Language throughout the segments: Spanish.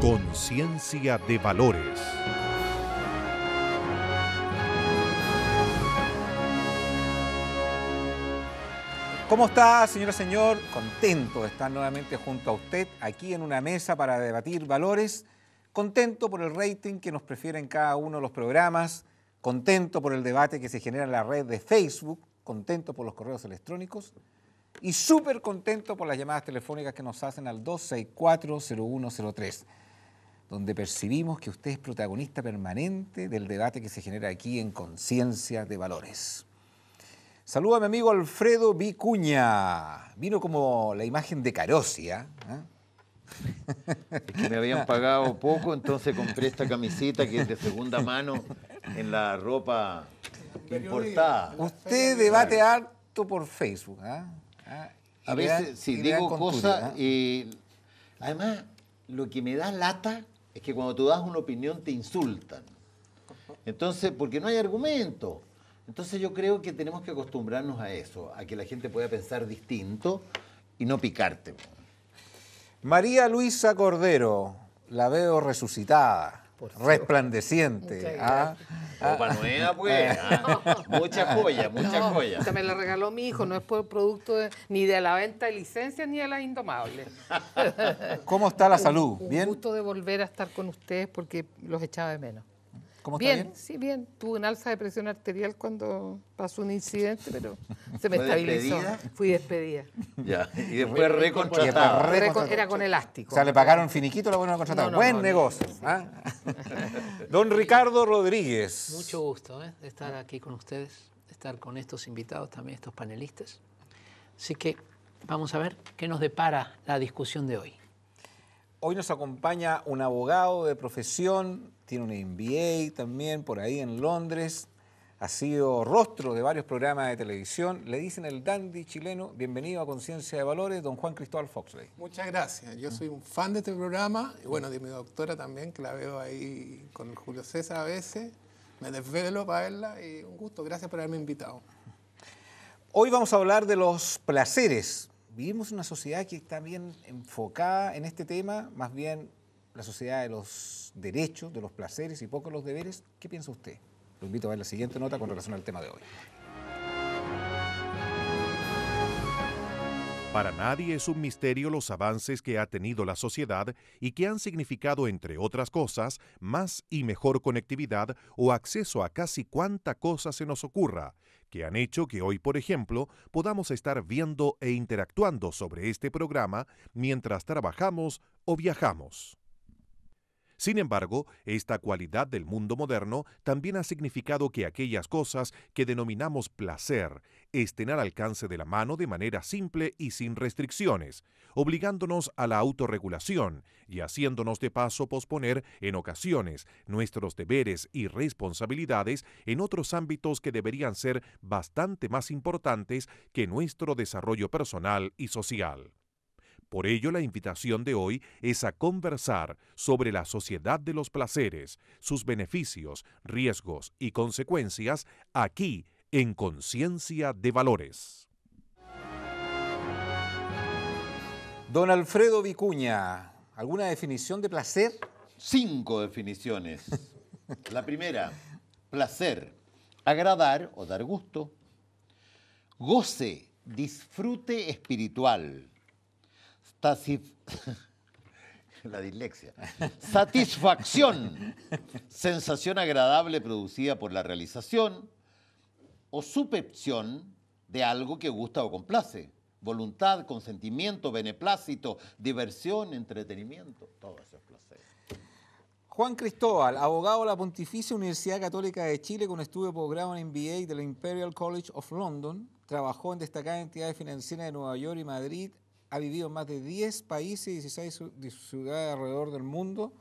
Conciencia de valores. ¿Cómo está, señora, señor? Contento de estar nuevamente junto a usted aquí en una mesa para debatir valores. Contento por el rating que nos prefieren cada uno de los programas. Contento por el debate que se genera en la red de Facebook. Contento por los correos electrónicos. Y súper contento por las llamadas telefónicas que nos hacen al 264-0103, donde percibimos que usted es protagonista permanente del debate que se genera aquí en Conciencia de Valores. Saludo a mi amigo Alfredo Vicuña. Vino como la imagen de Carosia. Es que me habían pagado poco, entonces compré esta camiseta que es de segunda mano en la ropa importada. Usted debate harto por Facebook. A veces, sí, digo cosas y además lo que me da lata es que cuando tú das una opinión te insultan. Entonces, porque no hay argumento. Entonces yo creo que tenemos que acostumbrarnos a eso, a que la gente pueda pensar distinto y no picarte. María Luisa Cordero, la veo resucitada, resplandeciente. Ropa nueva, pues. Mucha joya, mucha joya. Esta me la regaló mi hijo, no es por producto ni de la venta de licencias ni de las Indomables. ¿Cómo está la salud? ¿Bien? Un gusto de volver a estar con ustedes porque los echaba de menos. ¿Cómo está? Bien, sí, bien. Tuve un alza de presión arterial cuando pasó un incidente, pero se me estabilizó. ¿Despedida? Fui despedida. Ya, y después recontratada. Era con elástico. O sea, le pagaron finiquito, la buena contratada. Buen negocio. Don Ricardo Rodríguez. Mucho gusto de estar aquí con ustedes, de estar con estos invitados también, estos panelistas. Así que vamos a ver qué nos depara la discusión de hoy. Hoy nos acompaña un abogado de profesión, tiene un MBA también por ahí en Londres, ha sido rostro de varios programas de televisión, le dicen el dandy chileno. Bienvenido a Conciencia de Valores, don Juan Cristóbal Foxley. Muchas gracias, yo soy un fan de este programa, y bueno, de mi doctora también, que la veo ahí con Julio César a veces, me desvelo para verla y un gusto, gracias por haberme invitado. Hoy vamos a hablar de los placeres. Vivimos en una sociedad que está bien enfocada en este tema, más bien la sociedad de los derechos, de los placeres y poco los deberes. ¿Qué piensa usted? Lo invito a ver la siguiente nota con relación al tema de hoy. Para nadie es un misterio los avances que ha tenido la sociedad y que han significado, entre otras cosas, más y mejor conectividad o acceso a casi cuanta cosa se nos ocurra, que han hecho que hoy, por ejemplo, podamos estar viendo e interactuando sobre este programa mientras trabajamos o viajamos. Sin embargo, esta cualidad del mundo moderno también ha significado que aquellas cosas que denominamos placer estén al alcance de la mano de manera simple y sin restricciones, obligándonos a la autorregulación y haciéndonos de paso posponer en ocasiones nuestros deberes y responsabilidades en otros ámbitos que deberían ser bastante más importantes que nuestro desarrollo personal y social. Por ello, la invitación de hoy es a conversar sobre la sociedad de los placeres, sus beneficios, riesgos y consecuencias aquí en Conciencia de Valores. Don Alfredo Vicuña, ¿alguna definición de placer? 5 definiciones. La primera, placer, agradar o dar gusto. Goce, disfrute espiritual. La dislexia. Satisfacción, sensación agradable producida por la realización. O supepción de algo que gusta o complace. Voluntad, consentimiento, beneplácito, diversión, entretenimiento. Todo eso es placer. Juan Cristóbal, abogado de la Pontificia Universidad Católica de Chile con estudio de posgrado en MBA de la Imperial College of London. Trabajó en destacadas entidades financieras de Nueva York y Madrid. Ha vivido en más de 10 países y 16 ciudades alrededor del mundo.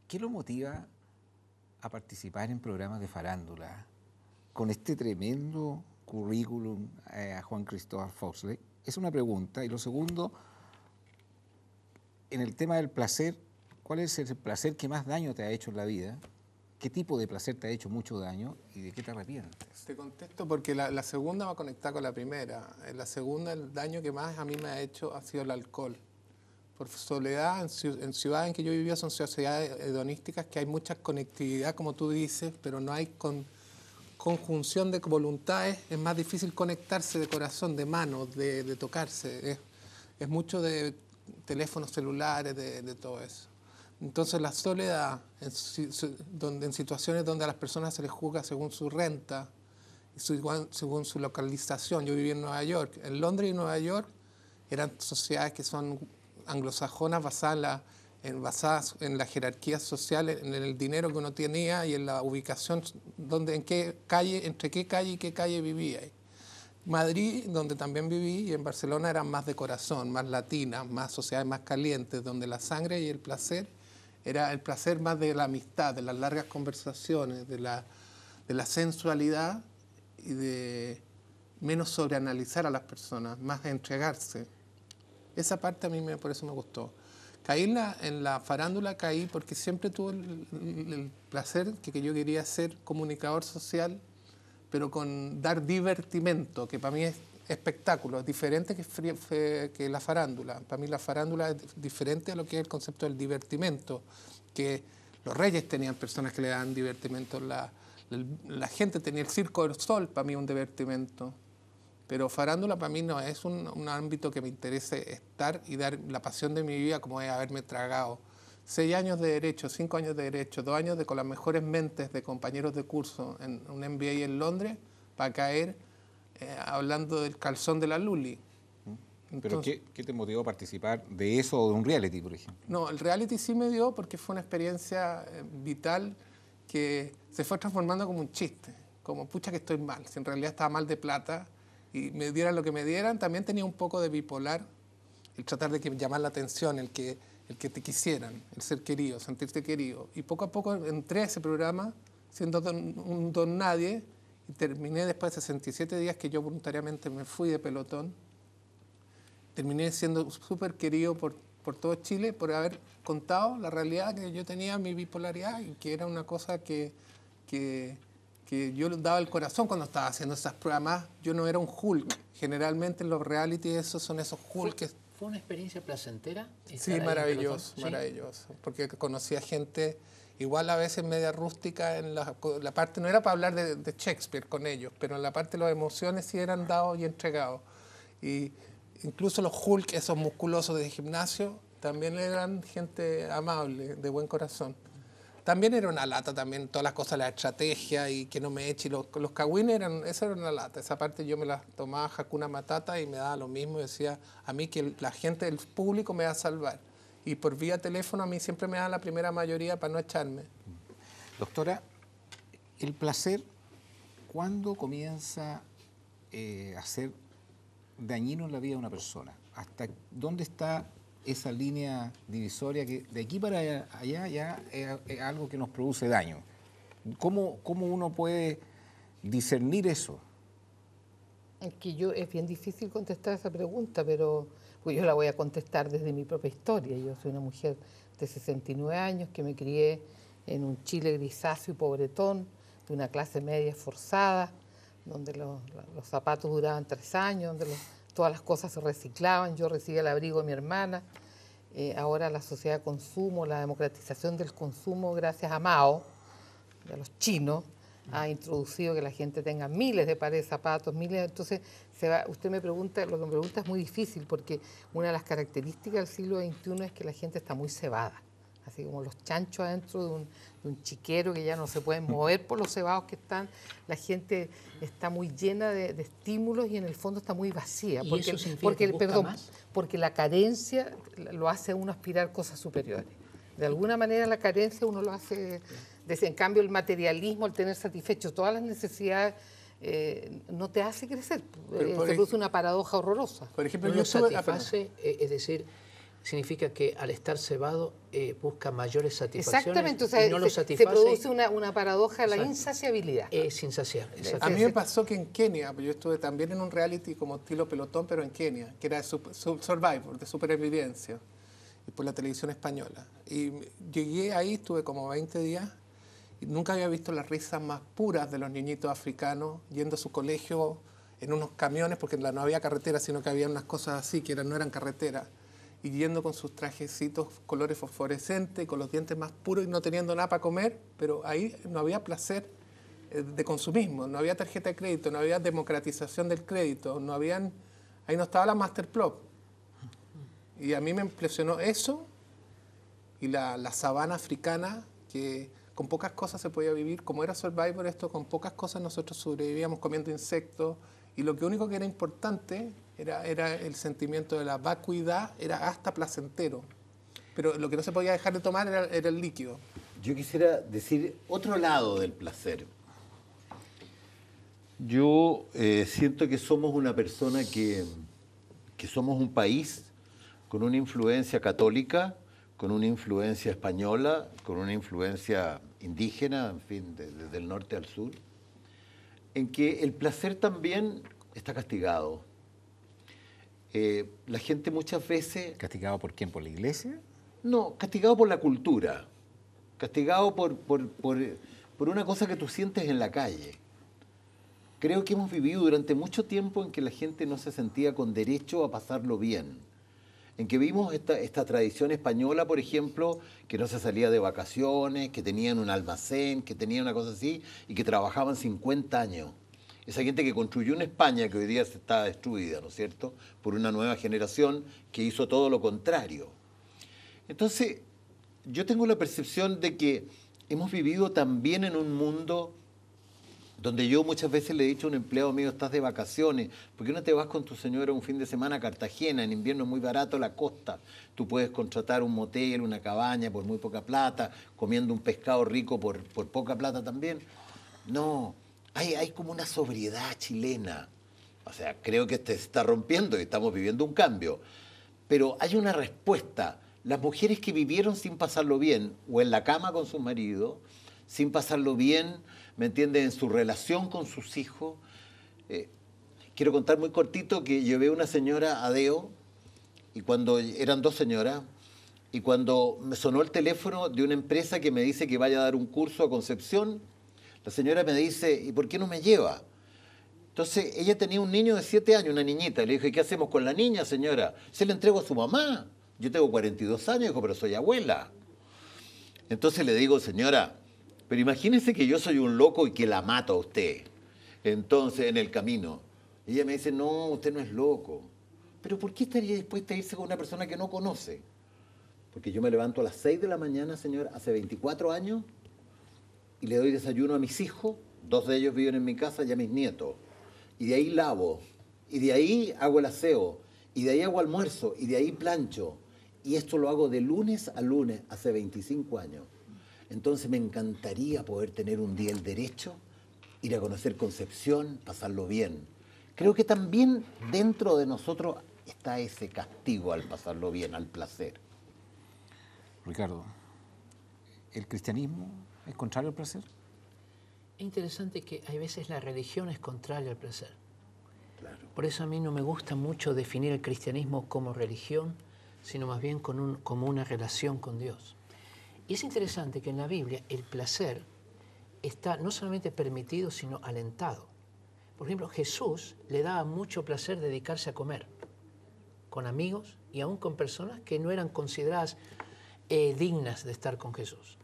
¿qué lo motiva a participar en programas de farándula con este tremendo currículum a Juan Cristóbal Foxley? Es una pregunta. Y lo segundo, en el tema del placer, ¿cuál es el placer que más daño te ha hecho en la vida? ¿Qué tipo de placer te ha hecho mucho daño y de qué te arrepientes? Te contesto porque la segunda va a conectar con la primera. En la segunda, el daño que más a mí me ha hecho ha sido el alcohol. Por soledad, en ciudades en que yo vivía son sociedades hedonísticas que hay mucha conectividad, como tú dices, pero no hay conjunción de voluntades. Es más difícil conectarse de corazón, de manos, de tocarse. Es mucho de teléfonos celulares, de todo eso. Entonces la soledad, en situaciones donde a las personas se les juzga según su renta, según su localización. Yo viví en Nueva York. En Londres y Nueva York eran sociedades que son anglosajonas basadas en la jerarquía social, en el dinero que uno tenía y en la ubicación, entre qué calle y qué calle vivía. Madrid, donde también viví, y en Barcelona eran más de corazón, más latinas, más sociedades más calientes, donde la sangre y el placer era el placer más de la amistad, de las largas conversaciones, de la sensualidad y de menos sobreanalizar a las personas, más de entregarse. Esa parte a mí por eso me gustó. Caí en la farándula, caí porque siempre tuve el placer que yo quería ser comunicador social, pero con dar divertimento, que para mí es espectáculo, es diferente que la farándula. Para mí la farándula es diferente a lo que es el concepto del divertimento, que los reyes tenían personas que le daban divertimento, la gente tenía el Circo del Sol, para mí un divertimento. Pero farándula para mí no es un ámbito que me interese estar y dar la pasión de mi vida, como es haberme tragado 6 años de Derecho, 5 años de Derecho, 2 años con las mejores mentes de compañeros de curso en un MBA en Londres, para caer hablando del calzón de la Luli. ¿Pero qué te motivó a participar de eso o de un reality, por ejemplo? No, el reality sí me dio porque fue una experiencia vital que se fue transformando como un chiste, como pucha que estoy mal, si en realidad estaba mal de plata y me dieran lo que me dieran. También tenía un poco de bipolar, el tratar de llamar la atención, el que te quisieran, el ser querido, sentirte querido. Y poco a poco entré a ese programa siendo un don nadie y terminé después de 67 días que yo voluntariamente me fui de pelotón. Terminé siendo súper querido por todo Chile por haber contado la realidad que yo tenía, mi bipolaridad, y que era una cosa que yo daba el corazón cuando estaba haciendo esas programas. Yo no era un Hulk. Generalmente en los reality esos son esos Hulk. ¿Fue una experiencia placentera? Sí, maravilloso, maravilloso. Porque conocí a gente igual a veces media rústica en la parte, no era para hablar de Shakespeare con ellos, pero en la parte de las emociones sí eran dados y entregados. Y incluso los Hulk, esos musculosos de gimnasio, también eran gente amable, de buen corazón. También era una lata, también todas las cosas, la estrategia y que no me eche. Los cagüines esa era una lata. Esa parte yo me la tomaba Hakuna Matata y me daba lo mismo. Decía a mí que la gente, el público me va a salvar. Y por vía teléfono a mí siempre me da la primera mayoría para no echarme. Doctora, el placer, ¿cuándo comienza a ser dañino en la vida de una persona? ¿Hasta dónde está esa línea divisoria que de aquí para allá ya es algo que nos produce daño? ¿Cómo uno puede discernir eso? Es bien difícil contestar esa pregunta, pero pues yo la voy a contestar desde mi propia historia. Yo soy una mujer de 69 años que me crié en un Chile grisáceo y pobretón, de una clase media esforzada, donde los zapatos duraban 3 años, donde todas las cosas se reciclaban. Yo recibía el abrigo de mi hermana. Ahora la sociedad de consumo, la democratización del consumo, gracias a Mao, a los chinos, ha introducido que la gente tenga miles de pares de zapatos, entonces usted me pregunta, lo que me pregunta es muy difícil, porque una de las características del siglo XXI es que la gente está muy cebada, así como los chanchos adentro de un chiquero que ya no se pueden mover por los cebados que están. La gente está muy llena de estímulos y en el fondo está muy vacía, porque la carencia lo hace a uno aspirar cosas superiores. De alguna manera la carencia uno lo hace. En cambio, el materialismo, el tener satisfecho todas las necesidades, no te hace crecer. Se produce una paradoja horrorosa. Por ejemplo, no lo satisface, es decir, significa que al estar cebado busca mayores satisfacciones. Exactamente, o sea, y no lo se satisface. produce una paradoja de la Exacto. insaciabilidad. Es insaciable. A mí me pasó que en Kenia, yo estuve también en un reality como estilo pelotón, pero en Kenia, que era de Survivor, de supervivencia, y por la televisión española. Y llegué ahí, estuve como 20 días, y nunca había visto las risas más puras de los niñitos africanos yendo a su colegio en unos camiones, porque no había carretera, sino que había unas cosas así que no eran carreteras, y yendo con sus trajecitos colores fosforescentes, con los dientes más puros y no teniendo nada para comer, pero ahí no había placer de consumismo, no había tarjeta de crédito, no había democratización del crédito, ahí no estaba la Masterplop. Y a mí me impresionó eso y la sabana africana, que con pocas cosas se podía vivir. Como era Survivor esto, con pocas cosas nosotros sobrevivíamos comiendo insectos, y lo único que era importante era el sentimiento de la vacuidad, era hasta placentero. Pero lo que no se podía dejar de tomar era el líquido. Yo quisiera decir otro lado del placer. Yo siento que somos una persona que somos un país con una influencia católica, con una influencia española, con una influencia indígena, en fin, desde el norte al sur, en que el placer también está castigado. La gente muchas veces... ¿Castigado por quién? ¿Por la iglesia? No, castigado por la cultura, castigado por una cosa que tú sientes en la calle. Creo que hemos vivido durante mucho tiempo en que la gente no se sentía con derecho a pasarlo bien. En que vimos esta tradición española, por ejemplo, que no se salía de vacaciones, que tenían un almacén, que tenían una cosa así, y que trabajaban 50 años. Esa gente que construyó una España que hoy día está destruida, ¿no es cierto?, por una nueva generación que hizo todo lo contrario. Entonces, yo tengo la percepción de que hemos vivido también en un mundo donde yo muchas veces le he dicho a un empleado mío, estás de vacaciones, ¿por qué no te vas con tu señora un fin de semana a Cartagena? En invierno es muy barato la costa, tú puedes contratar un motel, una cabaña por muy poca plata, comiendo un pescado rico por poca plata también. No, hay como una sobriedad chilena. O sea, creo que se está rompiendo y estamos viviendo un cambio. Pero hay una respuesta. Las mujeres que vivieron sin pasarlo bien, o en la cama con su marido, sin pasarlo bien, ¿me entiendes?, en su relación con sus hijos. Quiero contar muy cortito que llevé a una señora a Deo, y cuando eran dos señoras, y cuando me sonó el teléfono de una empresa que me dice que vaya a dar un curso a Concepción, la señora me dice, ¿y por qué no me lleva? Entonces, ella tenía un niño de 7 años, una niñita. Le dije, ¿qué hacemos con la niña, señora? Se la entrego a su mamá. Yo tengo 42 años, dijo, pero soy abuela. Entonces le digo, señora, pero imagínese que yo soy un loco y que la mato a usted. Entonces, en el camino. Ella me dice, no, usted no es loco. Pero ¿por qué estaría dispuesta a irse con una persona que no conoce? Porque yo me levanto a las 6 de la mañana, señor, hace 24 años, y le doy desayuno a mis hijos, 2 de ellos viven en mi casa, y a mis nietos. Y de ahí lavo, y de ahí hago el aseo, y de ahí hago almuerzo, y de ahí plancho. Y esto lo hago de lunes a lunes, hace 25 años. Entonces me encantaría poder tener un día el derecho, ir a conocer Concepción, pasarlo bien. Creo que también dentro de nosotros está ese castigo al pasarlo bien, al placer. Ricardo, ¿el cristianismo es contrario al placer? Es interesante que hay veces la religión es contraria al placer. Claro. Por eso a mí no me gusta mucho definir el cristianismo como religión, sino más bien como una relación con Dios. Y es interesante que en la Biblia el placer está no solamente permitido, sino alentado. Por ejemplo, Jesús le daba mucho placer dedicarse a comer con amigos y aún con personas que no eran consideradas dignas de estar con Jesús.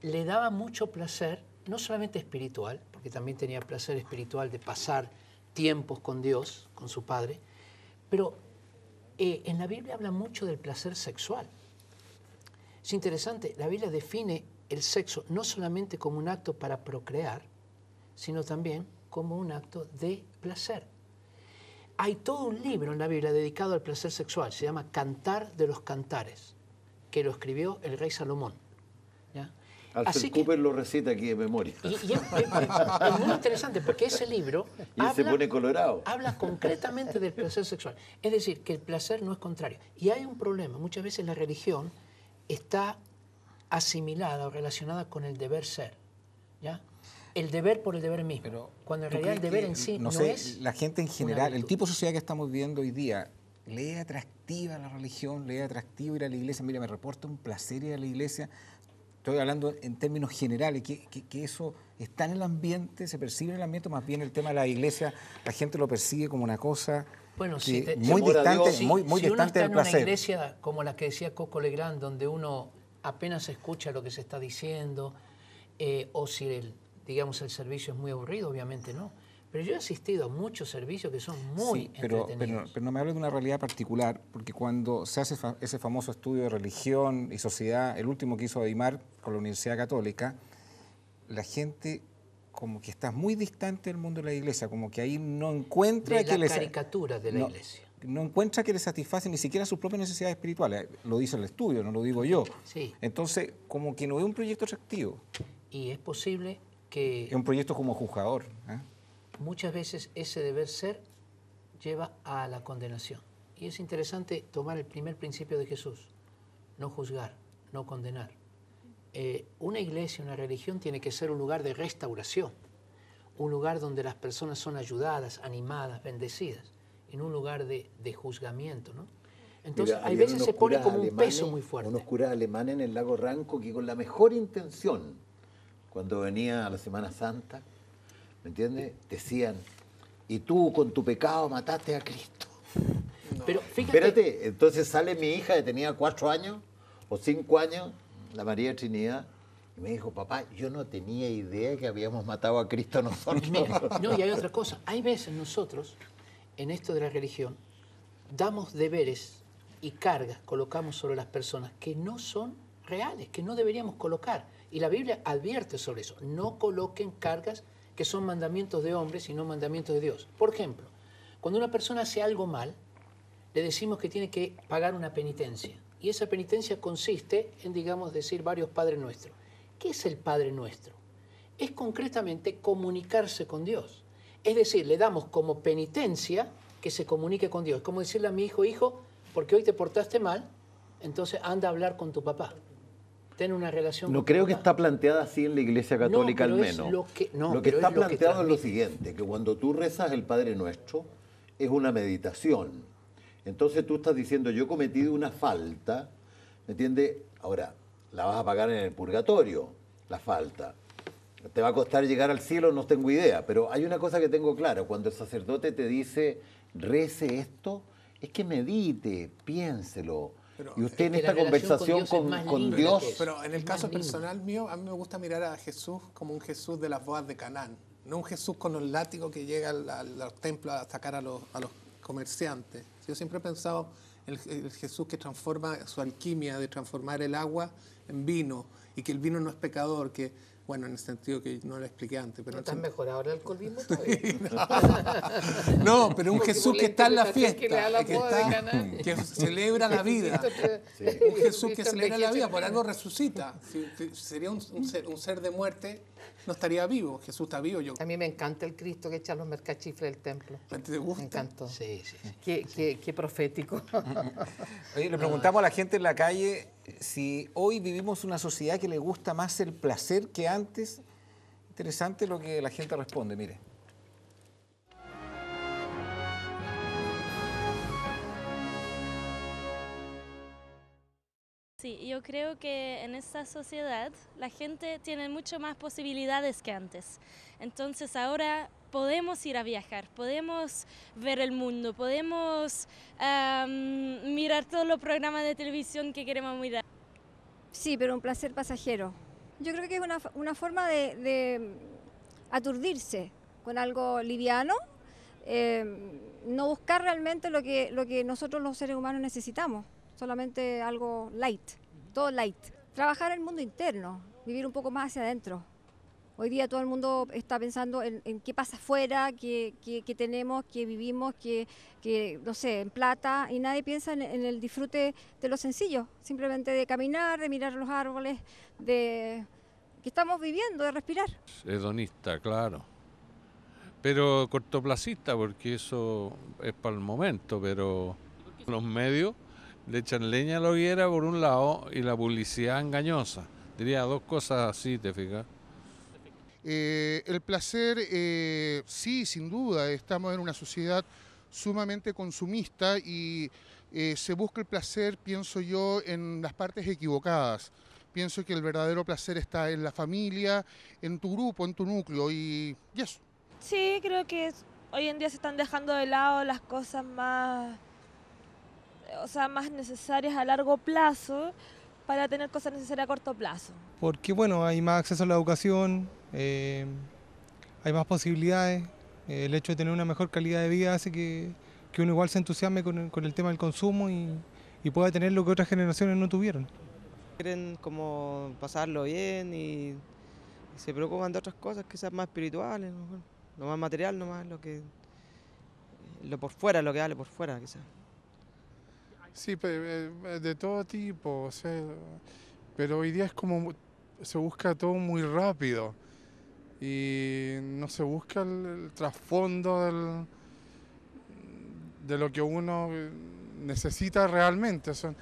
Le daba mucho placer, no solamente espiritual, porque también tenía placer espiritual de pasar tiempos con Dios, con su Padre, pero en la Biblia habla mucho del placer sexual. Es interesante, la Biblia define el sexo no solamente como un acto para procrear, sino también como un acto de placer. Hay todo un libro en la Biblia dedicado al placer sexual, se llama Cantar de los Cantares, que lo escribió el rey Salomón, ¿ya? Alfred Cooper lo recita aquí de memoria. Y es muy interesante porque ese libro y él se pone colorado. Habla concretamente del placer sexual. Es decir, que el placer no es contrario. Y hay un problema. Muchas veces la religión está asimilada o relacionada con el deber ser, ¿ya? El deber por el deber mismo. Pero, cuando en realidad el deber en sí no es... La gente en general, el tipo de sociedad que estamos viviendo hoy día, ¿le es atractiva la religión? ¿Le es atractivo ir a la iglesia? Mira, me reporta un placer ir a la iglesia. Estoy hablando en términos generales, que eso está en el ambiente, se percibe en el ambiente, más bien el tema de la iglesia, la gente lo percibe como una cosa muy distante, muy distante del placer. Si uno está en una iglesia como la que decía Coco Legrand, donde uno apenas escucha lo que se está diciendo, o si digamos el servicio es muy aburrido, obviamente no. Pero yo he asistido a muchos servicios que son muy entretenidos. Pero no me hablo de una realidad particular, porque cuando se hace ese famoso estudio de religión y sociedad, el último que hizo Aymar con la Universidad Católica, la gente como que está muy distante del mundo de la iglesia, como que ahí no encuentra... De la caricatura de la iglesia. No encuentra que le satisface ni siquiera sus propias necesidades espirituales. Lo dice el estudio, no lo digo yo. Sí. Entonces, como que no ve un proyecto atractivo. Y es posible que... Es un proyecto como juzgador, Muchas veces ese deber ser lleva a la condenación. Y es interesante tomar el primer principio de Jesús, no juzgar, no condenar. Una iglesia, una religión tiene que ser un lugar de restauración, un lugar donde las personas son ayudadas, animadas, bendecidas, en un lugar de juzgamiento, ¿no? Entonces, hay veces se pone como un peso muy fuerte. Unos curas alemanes en el lago Ranco que con la mejor intención, cuando venía a la Semana Santa, ¿me entiendes? Decían, y tú con tu pecado mataste a Cristo. No. Pero fíjate... Espérate, entonces sale mi hija que tenía 4 años o 5 años, la María Trinidad, y me dijo, papá, yo no tenía idea que habíamos matado a Cristo nosotros. Mira, no, y hay otra cosa. Hay veces nosotros, en esto de la religión, damos deberes y cargas, colocamos sobre las personas que no son reales, que no deberíamos colocar. Y la Biblia advierte sobre eso. No coloquen cargas que son mandamientos de hombres y no mandamientos de Dios. Por ejemplo, cuando una persona hace algo mal, le decimos que tiene que pagar una penitencia. Y esa penitencia consiste en, digamos, decir varios Padres Nuestros. ¿Qué es el Padre Nuestro? Es concretamente comunicarse con Dios. Es decir, le damos como penitencia que se comunique con Dios. Es como decirle a mi hijo, hijo, porque hoy te portaste mal, entonces anda a hablar con tu papá. Ten una relación no con creo tu que papá. está planteada así en la Iglesia Católica, al menos. Lo que está planteado es lo siguiente, que cuando tú rezas el Padre Nuestro, es una meditación. Entonces tú estás diciendo, yo he cometido una falta, ¿me entiendes? Ahora, la vas a pagar en el purgatorio, la falta. ¿Te va a costar llegar al cielo? No tengo idea, pero hay una cosa que tengo clara. Cuando el sacerdote te dice, rece esto, es que medite, piénselo. Pero y usted en esta conversación con Dios... Pero en el caso personal mío, a mí me gusta mirar a Jesús como un Jesús de las bodas de Canaán. No un Jesús con los látigos que llega a los templos a sacar a los comerciantes. Yo siempre he pensado en el Jesús que transforma su alquimia de transformar el agua en vino y que el vino no es pecador, que, bueno, en el sentido que no lo expliqué antes. Pero ¿No te has mejorado el alcoholismo? No, pero un Jesús que está en la fiesta, que celebra la vida. Un Jesús que celebra la vida, por algo resucita. Si sería un ser de muerte, no estaría vivo. Jesús está vivo. A mí me encanta el Cristo que echa los mercachifles del templo. ¿Te gusta? Me encantó. Sí. Qué profético. Oye, le preguntamos a la gente en la calle si hoy vivimos una sociedad que le gusta más el placer que antes. Interesante lo que la gente responde, mire. Sí, yo creo que en esta sociedad la gente tiene mucho más posibilidades que antes. Entonces ahora podemos ir a viajar, podemos ver el mundo, podemos mirar todos los programas de televisión que queremos mirar. Sí, pero un placer pasajero. Yo creo que es una forma de aturdirse con algo liviano, no buscar realmente lo que nosotros los seres humanos necesitamos. Solamente algo light, todo light. Trabajar el mundo interno, vivir un poco más hacia adentro. Hoy día todo el mundo está pensando en qué pasa afuera, qué tenemos, qué vivimos, no sé, en plata, y nadie piensa en el disfrute de lo sencillo, simplemente de caminar, de mirar los árboles, de que estamos viviendo, de respirar. Hedonista, claro. Pero cortoplacista, porque eso es para el momento, pero los medios le echan leña a la hoguera por un lado y la publicidad engañosa. Diría dos cosas así, ¿te fijas? El placer, sí, sin duda, estamos en una sociedad sumamente consumista y se busca el placer, pienso yo, en las partes equivocadas. Pienso que el verdadero placer está en la familia, en tu grupo, en tu núcleo y eso. Sí, creo que hoy en día se están dejando de lado las cosas más necesarias a largo plazo para tener cosas necesarias a corto plazo. Porque bueno, hay más acceso a la educación, hay más posibilidades, el hecho de tener una mejor calidad de vida hace que uno igual se entusiasme con el tema del consumo y pueda tener lo que otras generaciones no tuvieron. Quieren como pasarlo bien y se preocupan de otras cosas que sean más espirituales, ¿no? Lo más material nomás, lo por fuera, lo que vale por fuera quizás. Sí, de todo tipo, o sea, pero hoy día es como se busca todo muy rápido y no se busca el trasfondo de lo que uno necesita realmente. O sea,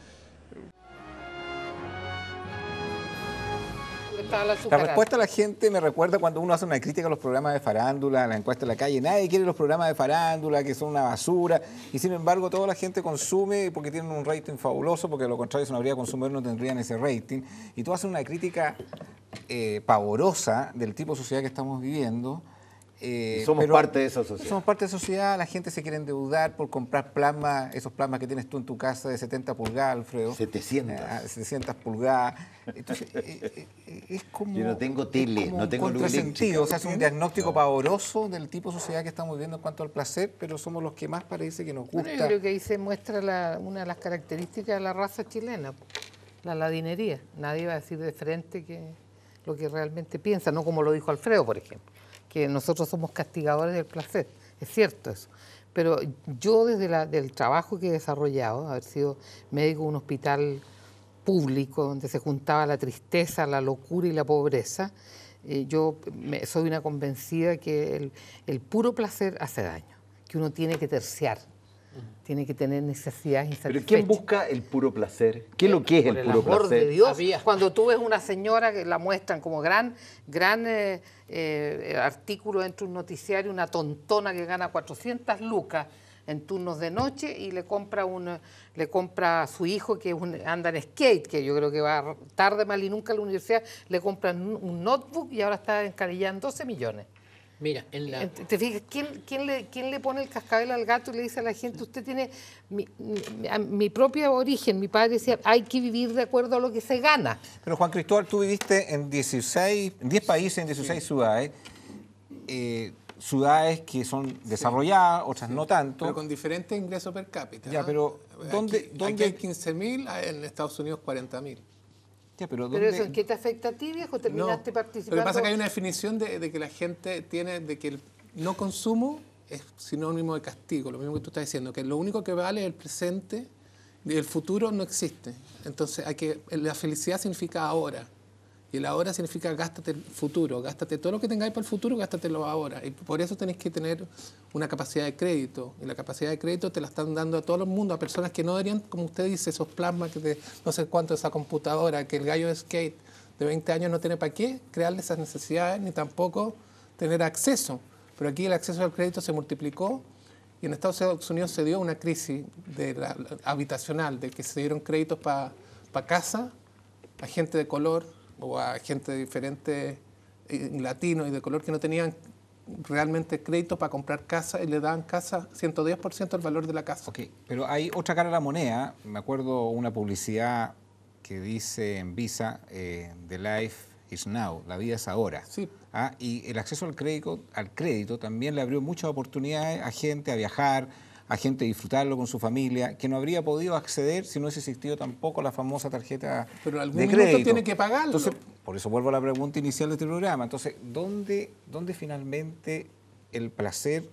la respuesta a la gente me recuerda cuando uno hace una crítica a los programas de farándula, a la encuesta de la calle. Nadie quiere los programas de farándula, que son una basura. Y sin embargo, toda la gente consume porque tienen un rating fabuloso, porque de lo contrario, si no habría consumidor, no tendrían ese rating. Y tú haces una crítica pavorosa del tipo de sociedad que estamos viviendo. Somos parte de esa sociedad. Somos parte de esa sociedad, la gente se quiere endeudar por comprar plasma, esos plasmas que tienes tú en tu casa de 70 pulgadas, Alfredo. 700 pulgadas. Entonces, es como... Yo no tengo tele, no tengo luz eléctrica. O sea, es un diagnóstico pavoroso del tipo de sociedad que estamos viviendo en cuanto al placer, pero somos los que más parece que nos gusta. Bueno, yo creo que ahí se muestra una de las características de la raza chilena, la ladinería. Nadie va a decir de frente lo que realmente piensa, no como lo dijo Alfredo, por ejemplo, que nosotros somos castigadores del placer. Es cierto eso. Pero yo desde del trabajo que he desarrollado, haber sido médico de un hospital público donde se juntaba la tristeza, la locura y la pobreza, soy una convencida que el puro placer hace daño, que uno tiene que terciar, tiene que tener necesidades insatisfechas. ¿Pero quién busca el puro placer? ¿Qué es lo que es el puro placer? Por el amor de Dios, cuando tú ves una señora que la muestran como gran artículo dentro de un noticiario, una tontona que gana 400 lucas en turnos de noche y le compra a su hijo que anda en skate, que yo creo que va tarde, mal y nunca a la universidad, le compran un notebook y ahora está encarillada en 12 millones. Mira, ¿Te fijas? ¿Quién le pone el cascabel al gato y le dice a la gente, usted tiene mi propio origen? Mi padre decía, hay que vivir de acuerdo a lo que se gana. Pero Juan Cristóbal, tú viviste en 10 países, en 16 ciudades. Ciudades que son desarrolladas, otras no tanto. Pero con diferentes ingresos per cápita. Ya, pero ¿dónde aquí hay 15.000, en Estados Unidos 40.000. Ya, pero eso ¿en qué te afecta a ti, viejo? ¿Terminaste participando? Lo que pasa es que hay una definición de que la gente tiene, de que el no consumo es sinónimo de castigo, lo mismo que tú estás diciendo, que lo único que vale es el presente y el futuro no existe. Entonces, la felicidad significa ahora. Y el ahora significa gástate el futuro, gástate todo lo que tengáis para el futuro, gástatelo ahora. Y por eso tenéis que tener una capacidad de crédito. Y la capacidad de crédito te la están dando a todo el mundo, a personas que no deberían, como usted dice, esos plasmas que de no sé cuánto esa computadora, que el gallo de skate de 20 años no tiene para qué crearle esas necesidades, ni tampoco tener acceso. Pero aquí el acceso al crédito se multiplicó y en Estados Unidos se dio una crisis habitacional, de que se dieron créditos para casa a gente de color, o a gente diferente, latino y de color, que no tenían realmente crédito para comprar casa y le daban casa 110% del valor de la casa. Ok, pero hay otra cara de la moneda. Me acuerdo una publicidad que dice en Visa, The Life is Now, la vida es ahora. Sí. Y el acceso al crédito también le abrió muchas oportunidades a gente a viajar, a gente a disfrutarlo con su familia, que no habría podido acceder si no hubiese existido tampoco la famosa tarjeta pero algún de crédito. Tiene que pagarlo. Entonces, por eso vuelvo a la pregunta inicial de este programa. Entonces, ¿dónde finalmente el placer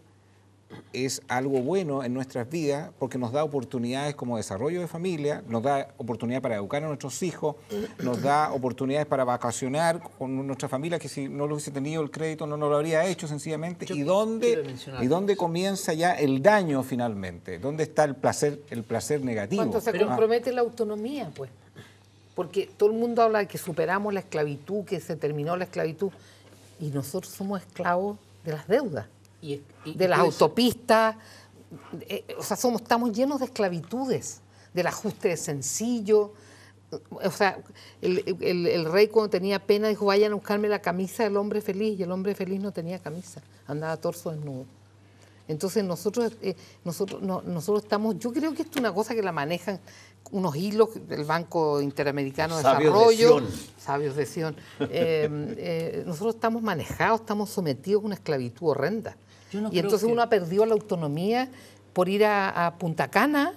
es algo bueno en nuestras vidas porque nos da oportunidades como desarrollo de familia, nos da oportunidad para educar a nuestros hijos, nos da oportunidades para vacacionar con nuestra familia, que si no lo hubiese tenido el crédito no lo habría hecho sencillamente. ¿Y dónde comienza ya el daño finalmente? ¿Dónde está el placer negativo? Cuando se compromete la autonomía, pues. Porque todo el mundo habla de que superamos la esclavitud, que se terminó la esclavitud, y nosotros somos esclavos de las deudas. De las autopistas, o sea, estamos llenos de esclavitudes, del ajuste de sencillo. O sea, el rey cuando tenía pena dijo, vayan a buscarme la camisa del hombre feliz, y el hombre feliz no tenía camisa, andaba torso desnudo. Entonces nosotros estamos, yo creo que esto es una cosa que la manejan unos hilos del Banco Interamericano de Desarrollo, sabios de Sion. Nosotros estamos manejados, estamos sometidos a una esclavitud horrenda. Y entonces uno ha perdido la autonomía por ir a Punta Cana.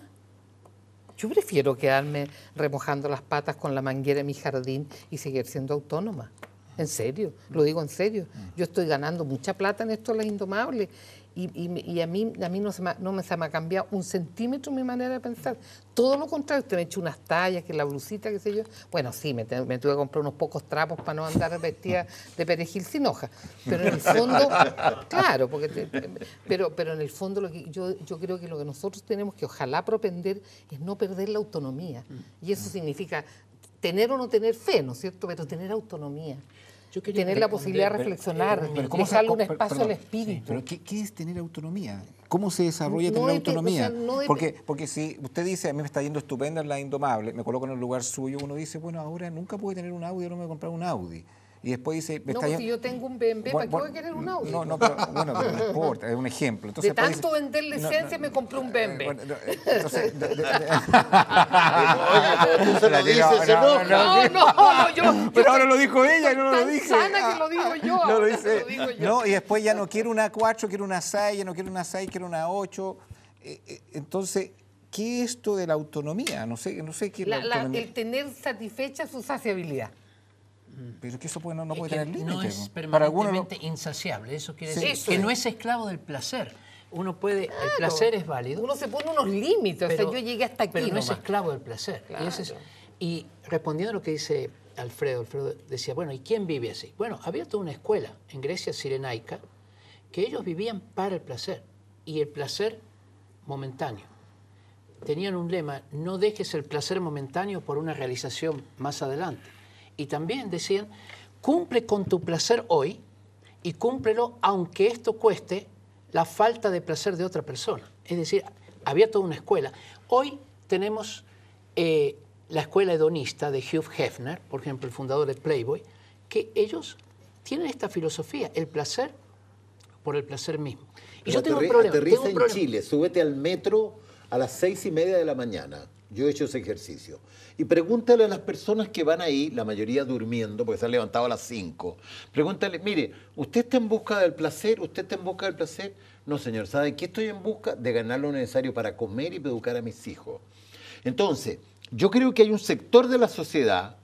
Yo prefiero quedarme remojando las patas con la manguera en mi jardín y seguir siendo autónoma. En serio, lo digo en serio. Yo estoy ganando mucha plata en esto de las Indomables y a mí no me ha cambiado un centímetro mi manera de pensar. Todo lo contrario, usted me ha hecho unas tallas, que la blusita, qué sé yo. Bueno, sí, me tuve que comprar unos pocos trapos para no andar vestida de perejil sin hoja. Pero en el fondo, claro, pero en el fondo yo creo que lo que nosotros tenemos que ojalá propender es no perder la autonomía. Y eso significa tener o no tener fe, ¿no es cierto? Pero tener autonomía. Tener la posibilidad de reflexionar, dejarle un espacio al espíritu. Pero ¿qué es tener autonomía? ¿Cómo se desarrolla tener autonomía? Porque si usted dice, a mí me está yendo estupenda en la Indomable, me coloco en el lugar suyo, uno dice, bueno, ahora nunca pude tener un Audi, ahora me voy a comprar un Audi. Y después dice... si yo tengo un BMW, ¿para qué voy a querer un Audi? Pero no importa, es un ejemplo. Entonces, de tanto vender licencia me compré un BMW. Entonces... Pero ahora lo dijo ella y no lo dije. Sana que lo digo yo. No lo dice. No, y después ya no quiero una 4, quiero una 6, ya no quiero una 6, quiero una 8. Entonces... ¿Qué es esto de la autonomía? No sé qué es la autonomía. El tener satisfecha su saciabilidad. Pero que eso no puede tener límites. No es permanentemente insaciable. Eso quiere decir que no es esclavo del placer. Uno puede, claro, el placer es válido. Uno se pone unos límites. Pero, o sea, yo llegué hasta aquí. Pero no es esclavo del placer. Claro. Y respondiendo a lo que dice Alfredo decía, bueno, ¿y quién vive así? Bueno, había toda una escuela en Grecia cirenaica que ellos vivían para el placer. Y el placer momentáneo. Tenían un lema, no dejes el placer momentáneo por una realización más adelante. Y también decían, cumple con tu placer hoy y cúmplelo aunque esto cueste la falta de placer de otra persona. Es decir, había toda una escuela. Hoy tenemos la escuela hedonista de Hugh Hefner, por ejemplo, el fundador de Playboy, que ellos tienen esta filosofía, el placer por el placer mismo. Y yo tengo un problema. Aterriza en Chile, súbete al metro a las 6:30 de la mañana. Yo he hecho ese ejercicio. Y pregúntale a las personas que van ahí, la mayoría durmiendo, porque se han levantado a las 5. Pregúntale, mire, ¿usted está en busca del placer? ¿Usted está en busca del placer? No, señor, ¿sabe qué estoy en busca? De ganar lo necesario para comer y para educar a mis hijos. Entonces, yo creo que hay un sector de la sociedad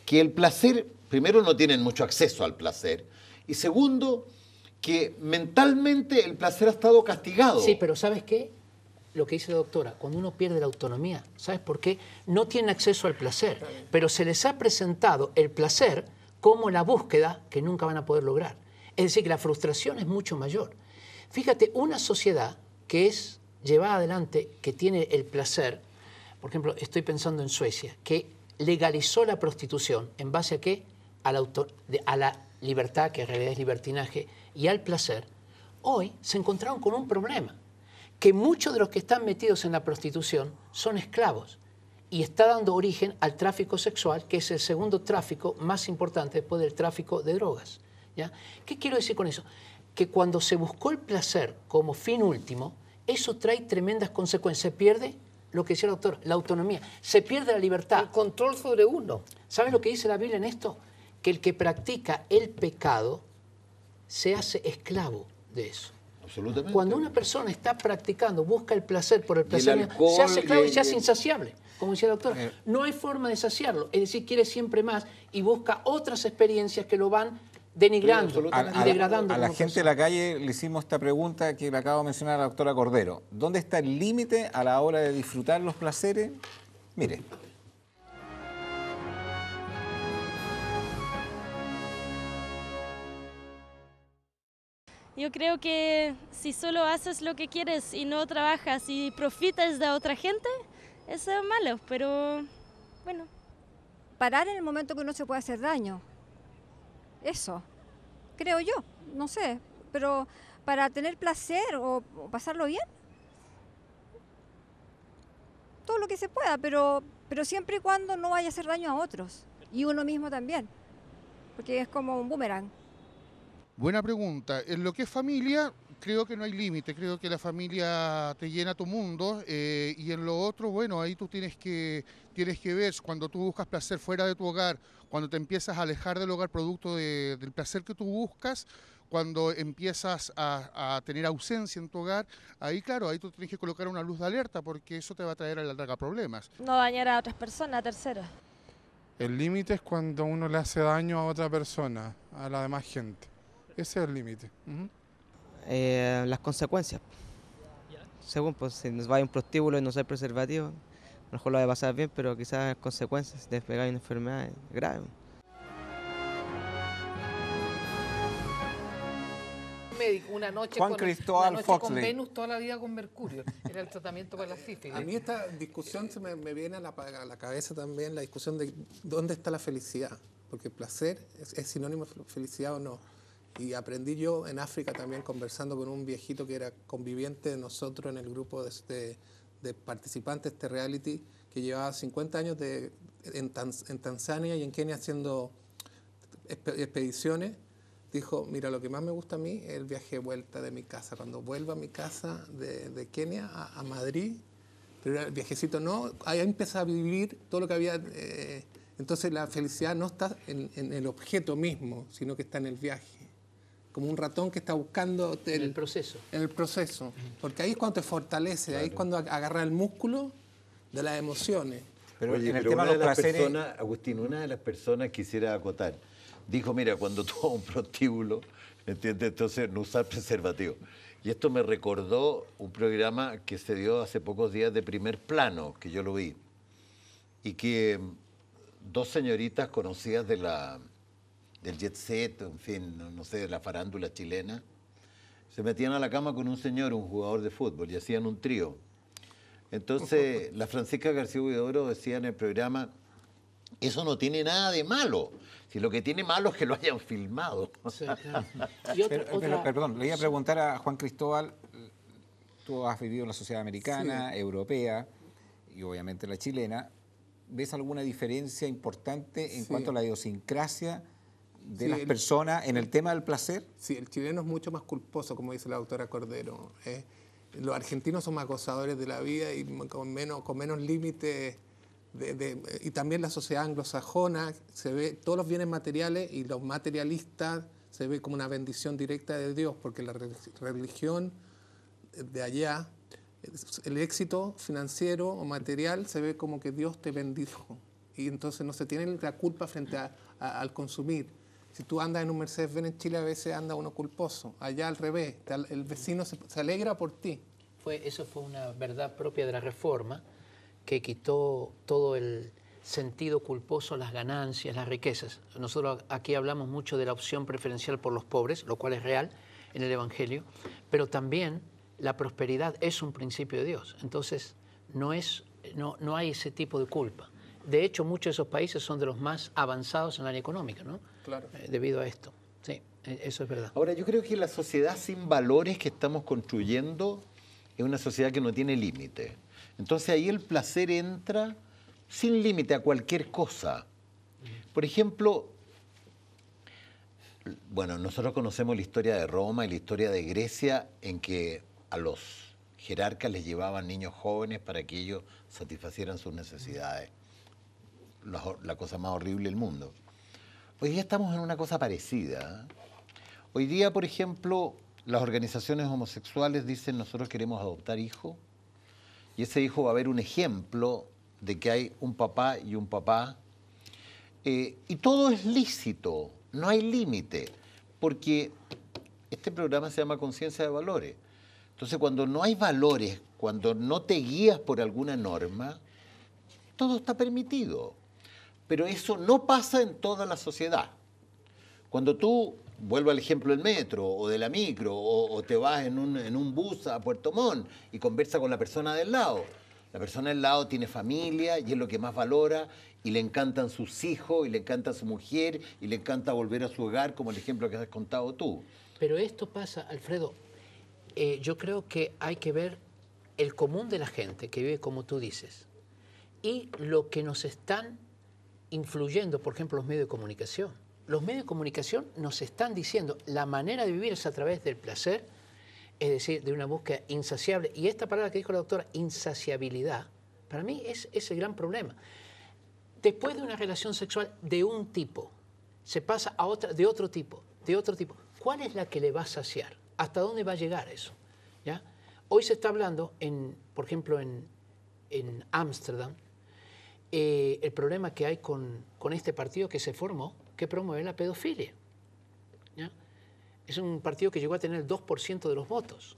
que el placer, primero, no tienen mucho acceso al placer. Y segundo, que mentalmente el placer ha estado castigado. Sí, pero ¿sabes qué? Lo que dice la doctora, cuando uno pierde la autonomía, ¿sabes por qué? No tiene acceso al placer, pero se les ha presentado el placer como la búsqueda que nunca van a poder lograr. Es decir, que la frustración es mucho mayor. Fíjate, una sociedad que es llevada adelante, que tiene el placer, por ejemplo, estoy pensando en Suecia, que legalizó la prostitución, ¿en base a qué? A la libertad, que en realidad es libertinaje, y al placer. Hoy se encontraron con un problema, que muchos de los que están metidos en la prostitución son esclavos y está dando origen al tráfico sexual, que es el segundo tráfico más importante después del tráfico de drogas. ¿Ya? ¿Qué quiero decir con eso? Que cuando se buscó el placer como fin último, eso trae tremendas consecuencias. Se pierde lo que decía el doctor, la autonomía, se pierde la libertad. El control sobre uno. ¿Sabes lo que dice la Biblia en esto? Que el que practica el pecado se hace esclavo de eso. Cuando una persona está practicando, busca el placer por el placer, se hace esclavo y se hace insaciable, como decía la doctora. No hay forma de saciarlo, es decir, quiere siempre más y busca otras experiencias que lo van denigrando y degradando. A la gente de la calle le hicimos esta pregunta que le acabo de mencionar a la doctora Cordero. ¿Dónde está el límite a la hora de disfrutar los placeres? Mire. Yo creo que si solo haces lo que quieres y no trabajas y profitas de otra gente, eso es malo, pero bueno. Parar en el momento que uno se puede hacer daño. Eso, creo yo, no sé, pero para tener placer o pasarlo bien, todo lo que se pueda, pero siempre y cuando no vaya a hacer daño a otros y uno mismo también, porque es como un boomerang. Buena pregunta. En lo que es familia, creo que no hay límite. Creo que la familia te llena tu mundo. Y en lo otro, bueno, ahí tú tienes que ver cuando tú buscas placer fuera de tu hogar, cuando te empiezas a alejar del hogar producto del placer que tú buscas, cuando empiezas a tener ausencia en tu hogar, ahí claro, ahí tú tienes que colocar una luz de alerta porque eso te va a traer a la larga problemas. No dañar a otras personas, a terceros. El límite es cuando uno le hace daño a otra persona, a la demás gente. Ese es el límite. Las consecuencias. Según, pues, si nos va a un prostíbulo y no hay preservativo, a lo mejor lo va a pasar bien, pero quizás las consecuencias de pegar una enfermedad grave. Una noche, Juan Cristóbal con Venus, toda la vida con Mercurio. Era el tratamiento para la sífilis. A mí esta discusión me viene a la cabeza también, la discusión de dónde está la felicidad. Porque el placer es sinónimo de felicidad o no. Y aprendí yo en África también conversando con un viejito que era conviviente de nosotros en el grupo de participantes de este reality, que llevaba 50 años en Tanzania y en Kenia haciendo expediciones. Dijo, mira, lo que más me gusta a mí es el viaje de vuelta de mi casa. Cuando vuelva a mi casa de Kenia a Madrid, pero el viajecito no, ahí empieza a vivir todo lo que había. Entonces la felicidad no está en el objeto mismo, sino que está en el viaje. Como un ratón que está buscando en el proceso. En el proceso. Porque ahí es cuando te fortalece, ahí es cuando agarra el músculo de las emociones. Pero oye, en el tema de los placeres, Agustín, una de las personas quisiera acotar, dijo, mira, cuando tú vas a un prostíbulo, ¿entiendes? Entonces no usar preservativo. Y esto me recordó un programa que se dio hace pocos días de Primer Plano, que yo lo vi, y que dos señoritas conocidas del jet set, en fin, no sé, de la farándula chilena, se metían a la cama con un señor, un jugador de fútbol, y hacían un trío. Entonces, la Francisca García Huidobro decía en el programa, eso no tiene nada de malo, si lo que tiene malo es que lo hayan filmado. Sí, claro. Pero, perdón, le iba a preguntar a Juan Cristóbal, tú has vivido en la sociedad americana, sí, europea y obviamente la chilena, ¿ves alguna diferencia importante en cuanto a la idiosincrasia de las personas en el tema del placer? Sí, el chileno es mucho más culposo, como dice la doctora Cordero. Los argentinos son más gozadores de la vida y con menos límites. Y también la sociedad anglosajona se ve todos los bienes materiales y los materialistas se ve como una bendición directa de Dios, porque la religión de allá, el éxito financiero o material se ve como que Dios te bendijo y entonces no se tiene la culpa frente al consumir. Si tú andas en un Mercedes-Benz en Chile, a veces anda uno culposo. Allá al revés, el vecino se alegra por ti. Eso fue una verdad propia de la Reforma, que quitó todo el sentido culposo, las ganancias, las riquezas. Nosotros aquí hablamos mucho de la opción preferencial por los pobres, lo cual es real en el Evangelio, pero también la prosperidad es un principio de Dios. Entonces, no hay ese tipo de culpa. De hecho, muchos de esos países son de los más avanzados en el área económica, ¿no? Claro. Debido a esto. Sí, eso es verdad. Ahora, yo creo que la sociedad sin valores que estamos construyendo es una sociedad que no tiene límite. Entonces ahí el placer entra sin límite a cualquier cosa. Por ejemplo, bueno, nosotros conocemos la historia de Roma y la historia de Grecia, en que a los jerarcas les llevaban niños jóvenes para que ellos satisfacieran sus necesidades. La cosa más horrible del mundo. Hoy día estamos en una cosa parecida. Hoy día, por ejemplo, las organizaciones homosexuales dicen nosotros queremos adoptar hijos y ese hijo va a ver un ejemplo de que hay un papá y un papá y todo es lícito, no hay límite. porque este programa se llama Conciencia de Valores. Entonces, cuando no hay valores, cuando no te guías por alguna norma, todo está permitido. Pero eso no pasa en toda la sociedad. Cuando tú, vuelvo al ejemplo del metro o de la micro, o te vas en un bus a Puerto Montt y conversas con la persona del lado, la persona del lado tiene familia y es lo que más valora, y le encantan sus hijos, y le encanta su mujer, y le encanta volver a su hogar, como el ejemplo que has contado tú. Pero esto pasa, Alfredo, yo creo que hay que ver el común de la gente que vive como tú dices y lo que nos están influyendo, por ejemplo, los medios de comunicación. Los medios de comunicación nos están diciendo la manera de vivir es a través del placer, es decir, de una búsqueda insaciable. Y esta palabra que dijo la doctora, insaciabilidad, para mí es el gran problema. Después de una relación sexual de un tipo, se pasa a otra de otro tipo, de otro tipo. ¿Cuál es la que le va a saciar? ¿Hasta dónde va a llegar eso? ¿Ya? Hoy se está hablando, por ejemplo, en Ámsterdam, el problema que hay con este partido que se formó, que promueve la pedofilia. ¿Ya? Es un partido que llegó a tener el 2% de los votos.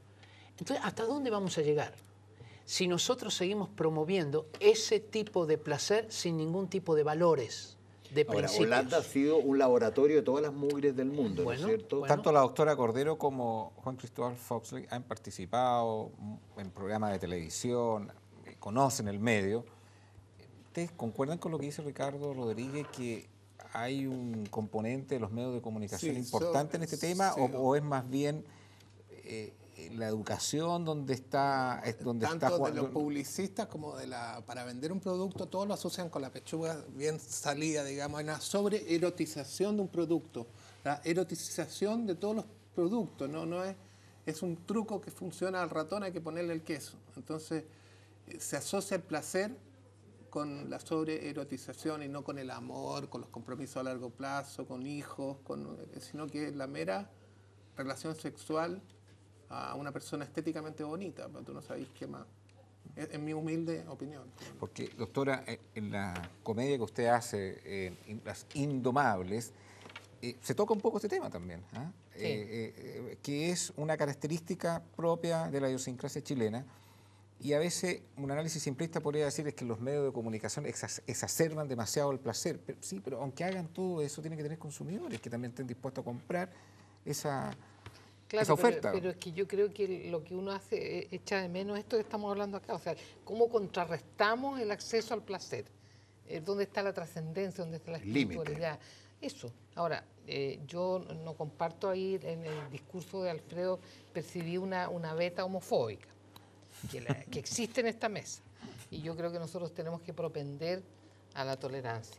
Entonces, ¿hasta dónde vamos a llegar? Si nosotros seguimos promoviendo ese tipo de placer sin ningún tipo de valores, de principios. Holanda ha sido un laboratorio de todas las mugres del mundo, ¿no es cierto? Tanto la doctora Cordero como Juan Cristóbal Foxley han participado en programas de televisión, conocen el medio. ¿Ustedes concuerdan con lo que dice Ricardo Rodríguez, que hay un componente de los medios de comunicación importante en este tema, o es más bien la educación donde está tanto de los publicistas como para vender un producto, todos lo asocian con la pechuga bien salida, digamos, hay una sobreerotización de un producto, la erotización de todos los productos, no es un truco que funciona al ratón, hay que ponerle el queso. Entonces se asocia el placer con la sobreerotización y no con el amor, con los compromisos a largo plazo, con hijos, sino que es la mera relación sexual a una persona estéticamente bonita, pero tú no sabes qué más. Es mi humilde opinión. Porque, doctora, en la comedia que usted hace, en Las Indomables, se toca un poco este tema también, ¿eh? Que es una característica propia de la idiosincrasia chilena. Y a veces un análisis simplista podría decir es que los medios de comunicación exacerban demasiado el placer. Pero, sí, pero aunque hagan todo eso, tienen que tener consumidores que también estén dispuestos a comprar esa oferta. Pero es que yo creo que lo que uno hace echa de menos esto que estamos hablando acá. O sea, cómo contrarrestamos el acceso al placer. ¿Dónde está la trascendencia? ¿Dónde está la espiritualidad? Eso. Ahora, yo no comparto ahí en el discurso de Alfredo, percibí una beta homofóbica que existe en esta mesa. Y yo creo que nosotros tenemos que propender a la tolerancia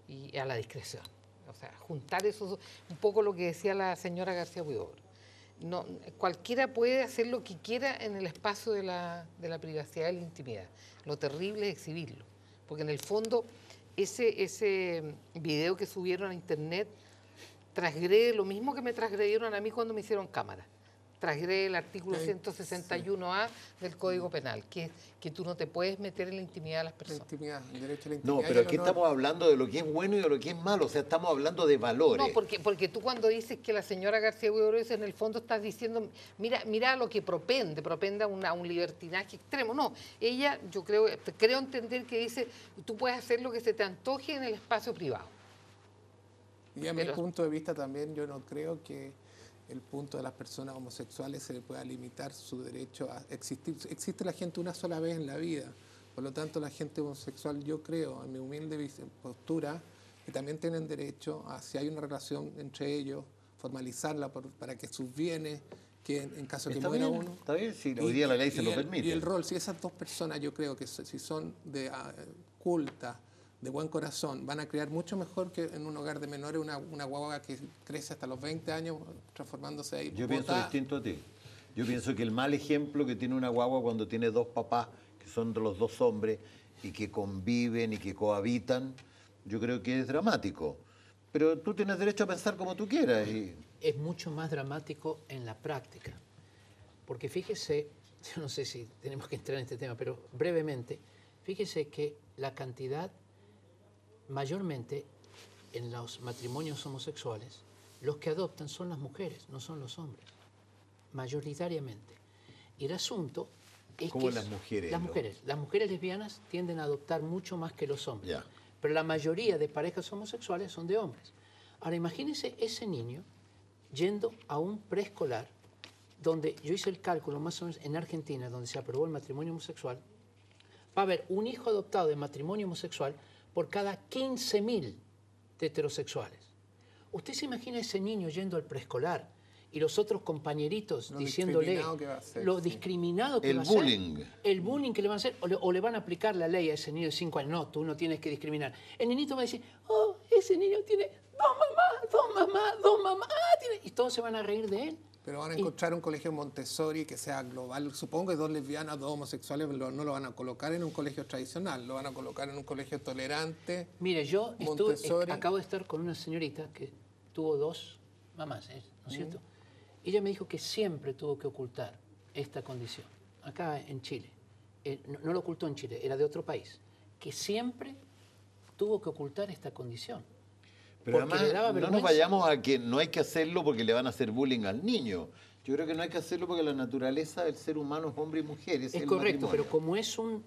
y a la discreción. O sea, juntar eso, un poco lo que decía la señora García Huidobro. No, cualquiera puede hacer lo que quiera en el espacio de la privacidad y la intimidad. Lo terrible es exhibirlo. Porque en el fondo, ese video que subieron a internet transgrede lo mismo que me transgredieron a mí cuando me hicieron cámara. Transgrede el artículo 161A del Código Penal, que tú no te puedes meter en la intimidad de las personas. El derecho a la intimidad. No, pero aquí estamos hablando de lo que es bueno y de lo que es malo, o sea, estamos hablando de valores. No, porque tú cuando dices que la señora García Huidobro, en el fondo estás diciendo, mira lo que propende a un libertinaje extremo. No, ella, yo creo entender que dice, tú puedes hacer lo que se te antoje en el espacio privado. Y a mi punto de vista también, yo no creo que el punto de las personas homosexuales se le pueda limitar su derecho a existir. Existe la gente una sola vez en la vida, por lo tanto la gente homosexual, yo creo, en mi humilde postura, que también tienen derecho a, si hay una relación entre ellos, formalizarla para que sus bienes, que en caso que muera uno... Está bien, si hoy día la ley se lo permite. Y el rol, si esas dos personas, yo creo que si son de cultas, de buen corazón, van a criar mucho mejor que en un hogar de menores una guagua que crece hasta los 20 años transformándose ahí. Yo pienso distinto a ti. Yo pienso que el mal ejemplo que tiene una guagua cuando tiene dos papás, que son de los dos hombres, y que conviven y que cohabitan, yo creo que es dramático. Pero tú tienes derecho a pensar como tú quieras. Es mucho más dramático en la práctica. Porque fíjese, yo no sé si tenemos que entrar en este tema, pero brevemente, fíjese que la cantidad, mayormente en los matrimonios homosexuales, los que adoptan son las mujeres, no son los hombres, mayoritariamente. Y el asunto es ¿Cómo que las mujeres? Las mujeres lesbianas tienden a adoptar mucho más que los hombres. Ya. Pero la mayoría de parejas homosexuales son de hombres. Ahora, imagínense ese niño yendo a un preescolar donde yo hice el cálculo más o menos en Argentina, donde se aprobó el matrimonio homosexual, va a haber un hijo adoptado de matrimonio homosexual por cada 15.000 de heterosexuales. ¿Usted se imagina ese niño yendo al preescolar y los otros compañeritos diciéndole lo discriminado que va a ser? El bullying que le van a hacer, o le van a aplicar la ley a ese niño de 5 años. No, tú no tienes que discriminar. El niñito va a decir, oh, ese niño tiene 2 mamás, y todos se van a reír de él. Pero van a encontrar un colegio Montessori que sea global. Supongo que 2 lesbianas, 2 homosexuales no lo van a colocar en un colegio tradicional, lo van a colocar en un colegio tolerante. Mire, yo acabo de estar con una señorita que tuvo 2 mamás, ¿no es cierto? Y ella me dijo que siempre tuvo que ocultar esta condición, acá en Chile. No lo ocultó en Chile, era de otro país, que siempre tuvo que ocultar esta condición. Pero además, no nos vayamos a que no hay que hacerlo porque le van a hacer bullying al niño. Yo creo que no hay que hacerlo porque la naturaleza del ser humano es hombre y mujer. Es correcto, pero como es un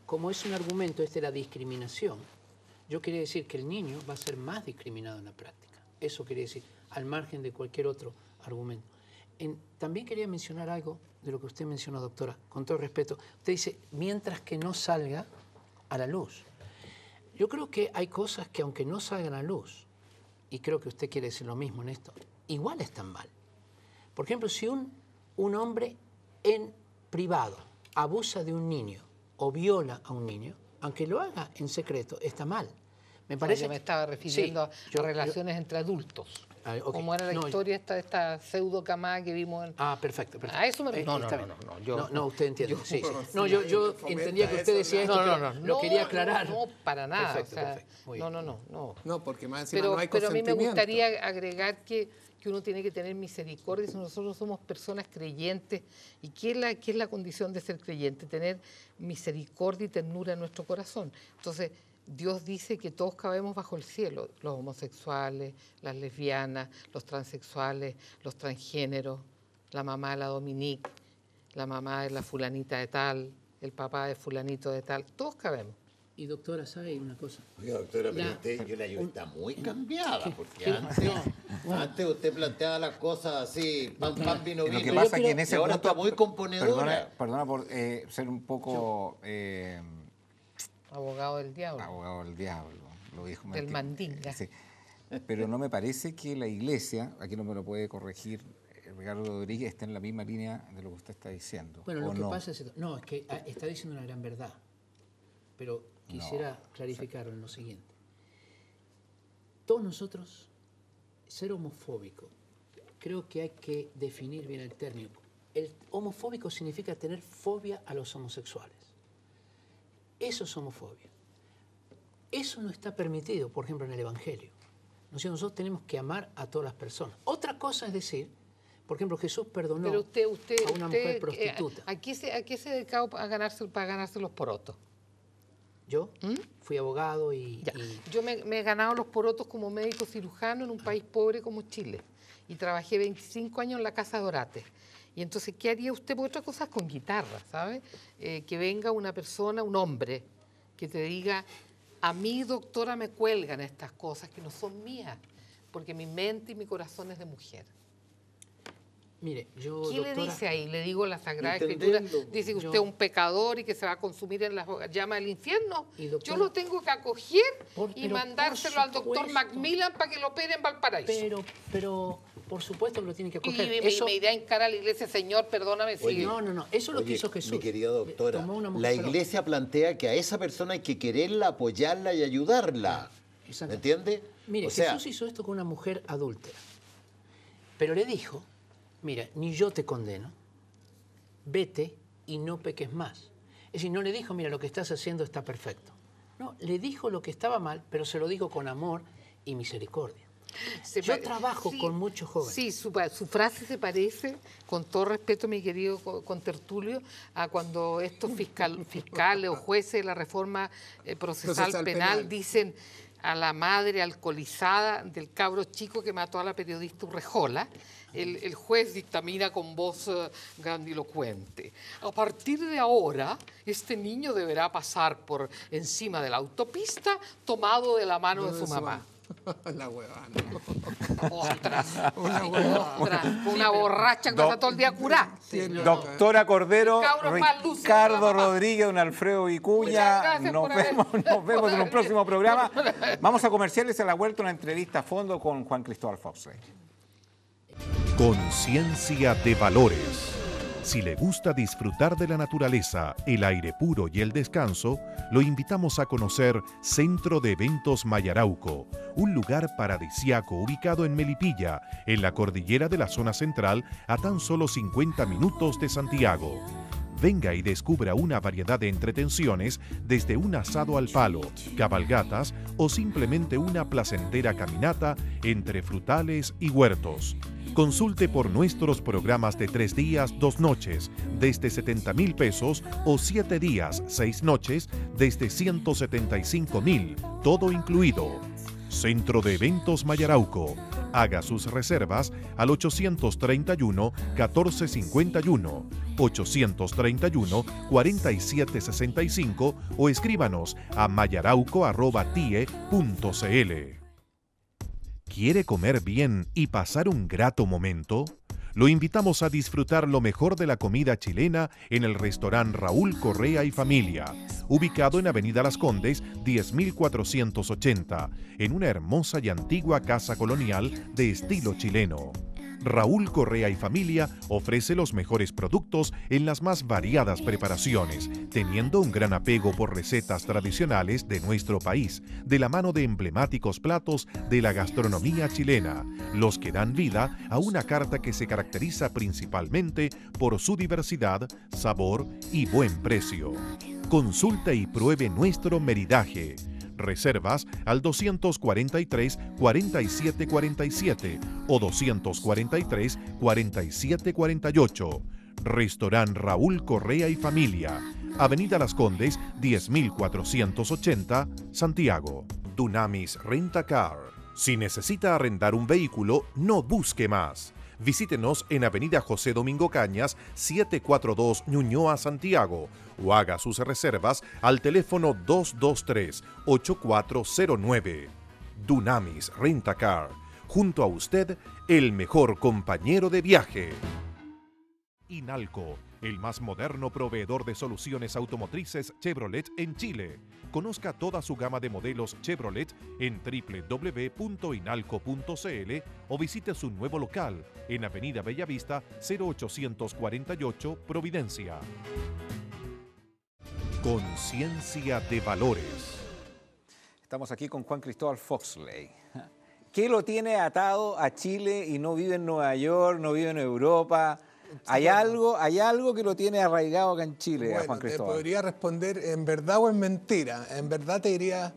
argumento de la discriminación, yo quería decir que el niño va a ser más discriminado en la práctica. Eso quería decir, al margen de cualquier otro argumento. También quería mencionar algo de lo que usted mencionó, doctora, con todo respeto. Usted dice, mientras que no salga a la luz. Yo creo que hay cosas que aunque no salgan a la luz, y creo que usted quiere decir lo mismo en esto, igual están mal. Por ejemplo, si un hombre en privado abusa de un niño o viola a un niño, aunque lo haga en secreto, está mal. Me parece. Yo me estaba refiriendo a relaciones entre adultos. Okay. Como era la historia esta pseudo camada que vimos. Perfecto. A eso me refiero. No, usted entiende. Sí. No, yo entendía que usted decía esto, pero lo quería aclarar. No, para nada. Perfecto. No, porque más encima no hay consentimiento. Pero a mí me gustaría agregar que uno tiene que tener misericordia. Nosotros somos personas creyentes. ¿Y qué es la condición de ser creyente? Tener misericordia y ternura en nuestro corazón. Entonces, Dios dice que todos cabemos bajo el cielo, los homosexuales, las lesbianas, los transexuales, los transgéneros, la mamá de la Dominique, la mamá de la fulanita de tal, el papá de fulanito de tal, todos cabemos. Y doctora, ¿sabe una cosa? Oiga, doctora, pero yo la está muy cambiada, porque antes usted planteaba las cosas así, pan, vino, vino. Lo que pasa es que en ese ahora está muy componedora. Perdona por ser un poco... abogado del diablo. Abogado del diablo, lo dijo del Mandinga. Sí. Pero no me parece que la Iglesia, aquí no me lo puede corregir Ricardo Rodríguez, está en la misma línea de lo que usted está diciendo. Bueno, lo que pasa es que está diciendo una gran verdad, pero quisiera clarificarlo en lo siguiente. Todos nosotros, ser homofóbico, creo que hay que definir bien el término. El homofóbico significa tener fobia a los homosexuales. Eso es homofobia. Eso no está permitido, por ejemplo, en el Evangelio. Nosotros tenemos que amar a todas las personas. Otra cosa es decir, por ejemplo, Jesús perdonó a una mujer prostituta. ¿A qué se dedicaba para ganarse los porotos? ¿Yo? Fui abogado y... Yo me he ganado los porotos como médico cirujano en un país pobre como Chile. Y trabajé 25 años en la Casa Dorate. Y entonces, ¿qué haría usted? Porque otra cosa es con guitarra, ¿sabe? Que venga una persona, un hombre, que te diga, a mí, doctora, me cuelgan estas cosas que no son mías, porque mi mente y mi corazón es de mujer. Mire, yo, ¿Qué doctora, le dice ahí? Le digo, la Sagrada Escritura dice que usted es un pecador y que se va a consumir en la llama del infierno. Doctora, yo lo tengo que acoger y mandárselo al doctor Macmillan para que lo opere en Valparaíso. Pero por supuesto que lo tiene que acoger. Y me iré a encarar a la iglesia, Señor, perdóname. Oye, no, eso es lo que hizo Jesús. Mi querida doctora, la iglesia plantea que a esa persona hay que quererla, apoyarla y ayudarla. ¿Me entiende? Mire, Jesús hizo esto con una mujer adúltera. Pero le dijo, mira, ni yo te condeno, vete y no peques más. Es decir, no le dijo, mira, lo que estás haciendo está perfecto. No, le dijo lo que estaba mal, pero se lo dijo con amor y misericordia. Yo trabajo con muchos jóvenes. Sí, su frase se parece, con todo respeto, mi querido contertulio, a cuando estos fiscales o jueces de la reforma procesal penal dicen, a la madre alcoholizada del cabro chico que mató a la periodista Urrejola, el juez dictamina con voz grandilocuente: a partir de ahora, este niño deberá pasar por encima de la autopista tomado de la mano de su mamá. La huevada. ¡Ostras! Una borracha que pasa todo el día curada. Doctora Cordero, Ricardo Rodríguez, Rodríguez, don Alfredo Vicuña, nos vemos en un próximo programa. Vamos a comerciales, a la vuelta una entrevista a fondo con Juan Cristóbal Foxley. Conciencia de valores. Si le gusta disfrutar de la naturaleza, el aire puro y el descanso, lo invitamos a conocer Centro de Eventos Mayarauco, un lugar paradisíaco ubicado en Melipilla, en la cordillera de la zona central, a tan solo 50 minutos de Santiago. Venga y descubra una variedad de entretenciones, desde un asado al palo, cabalgatas o simplemente una placentera caminata entre frutales y huertos. Consulte por nuestros programas de 3 días, 2 noches, desde 70,000 pesos, o 7 días, 6 noches, desde 175,000, todo incluido. Centro de Eventos Mayarauco. Haga sus reservas al 831-1451, 831-4765 o escríbanos a mayarauco@tie.cl. ¿Quiere comer bien y pasar un grato momento? Lo invitamos a disfrutar lo mejor de la comida chilena en el restaurante Raúl Correa y Familia, ubicado en Avenida Las Condes, 10.480, en una hermosa y antigua casa colonial de estilo chileno. Raúl Correa y Familia ofrece los mejores productos en las más variadas preparaciones, teniendo un gran apego por recetas tradicionales de nuestro país, de la mano de emblemáticos platos de la gastronomía chilena, los que dan vida a una carta que se caracteriza principalmente por su diversidad, sabor y buen precio. Consulte y pruebe nuestro meridaje. Reservas al 243-4747 o 243-4748. Restaurant Raúl Correa y Familia, Avenida Las Condes, 10.480, Santiago. Dunamis Rent a Car. Si necesita arrendar un vehículo, no busque más. Visítenos en Avenida José Domingo Cañas, 742 Ñuñoa, Santiago, o haga sus reservas al teléfono 223-8409. Dunamis Rent a Car. Junto a usted, el mejor compañero de viaje. Inalco, el más moderno proveedor de soluciones automotrices Chevrolet en Chile. Conozca toda su gama de modelos Chevrolet en www.inalco.cl o visite su nuevo local en Avenida Bellavista 0848 Providencia. Conciencia de valores. Estamos aquí con Juan Cristóbal Foxley. ¿Qué lo tiene atado a Chile y no vive en Nueva York, no vive en Europa? ¿Hay algo que lo tiene arraigado acá en Chile, bueno, Juan Cristóbal? Te podría responder en verdad o en mentira. En verdad te diría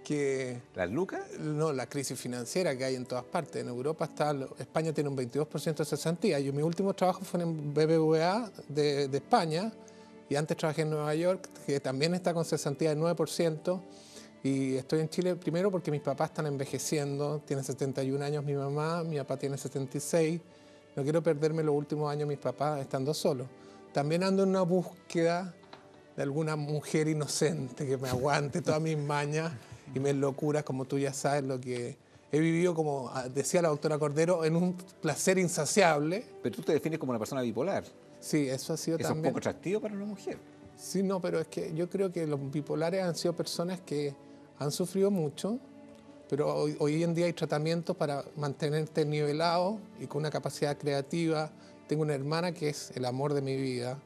que... ¿Las lucas? No, la crisis financiera que hay en todas partes. En Europa España tiene un 22% de cesantía. Mi último trabajo fue en BBVA de España, y antes trabajé en Nueva York, que también está con cesantía del 9%. Y estoy en Chile primero porque mis papás están envejeciendo. Tiene 71 años mi mamá, mi papá tiene 76. No quiero perderme los últimos años de mis papás estando solo. También ando en una búsqueda de alguna mujer inocente que me aguante todas mis mañas y mis locuras, como tú ya sabes, lo que he vivido, como decía la doctora Cordero, en un placer insaciable. Pero tú te defines como una persona bipolar. Sí, eso ha sido también... ¿Eso es poco atractivo para una mujer? Sí, no, pero es que yo creo que los bipolares han sido personas que han sufrido mucho, pero hoy en día hay tratamientos para mantenerte nivelado y con una capacidad creativa. Tengo una hermana que es el amor de mi vida,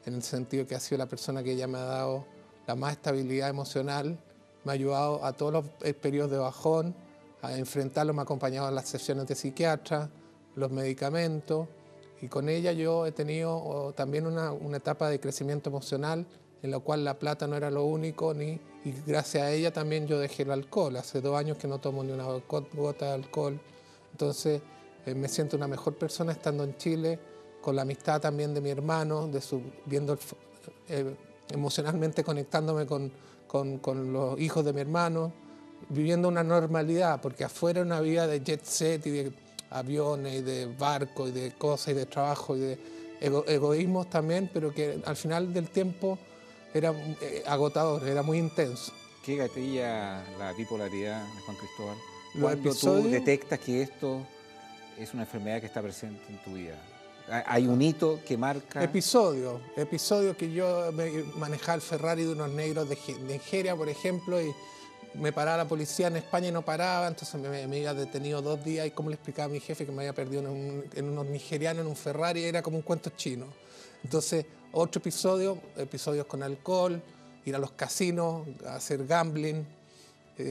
en el sentido que ha sido la persona que ella me ha dado la más estabilidad emocional, me ha ayudado a todos los periodos de bajón, a enfrentarlo, me ha acompañado en las sesiones de psiquiatra, los medicamentos, y con ella yo he tenido también una etapa de crecimiento emocional en la cual la plata no era lo único, y gracias a ella también yo dejé el alcohol. Hace 2 años que no tomo ni una gota de alcohol. Entonces me siento una mejor persona estando en Chile, con la amistad también de mi hermano, emocionalmente conectándome con los hijos de mi hermano, viviendo una normalidad, porque afuera una vida de jet set y de aviones y de barcos y de cosas y de trabajo y de egoísmos también, pero que al final del tiempo era agotador, era muy intenso. ¿Qué gatilla la bipolaridad de Juan Cristóbal? Los ¿Cuándo episodios, tú detectas que esto es una enfermedad que está presente en tu vida? ¿Hay un hito que marca? Episodios que yo manejaba el Ferrari de unos negros de Nigeria, por ejemplo, y me paraba la policía en España y no paraba, entonces me había detenido 2 días y como le explicaba a mi jefe que me había perdido en unos nigerianos en un Ferrari, era como un cuento chino. Entonces, otro episodios con alcohol, ir a los casinos, hacer gambling,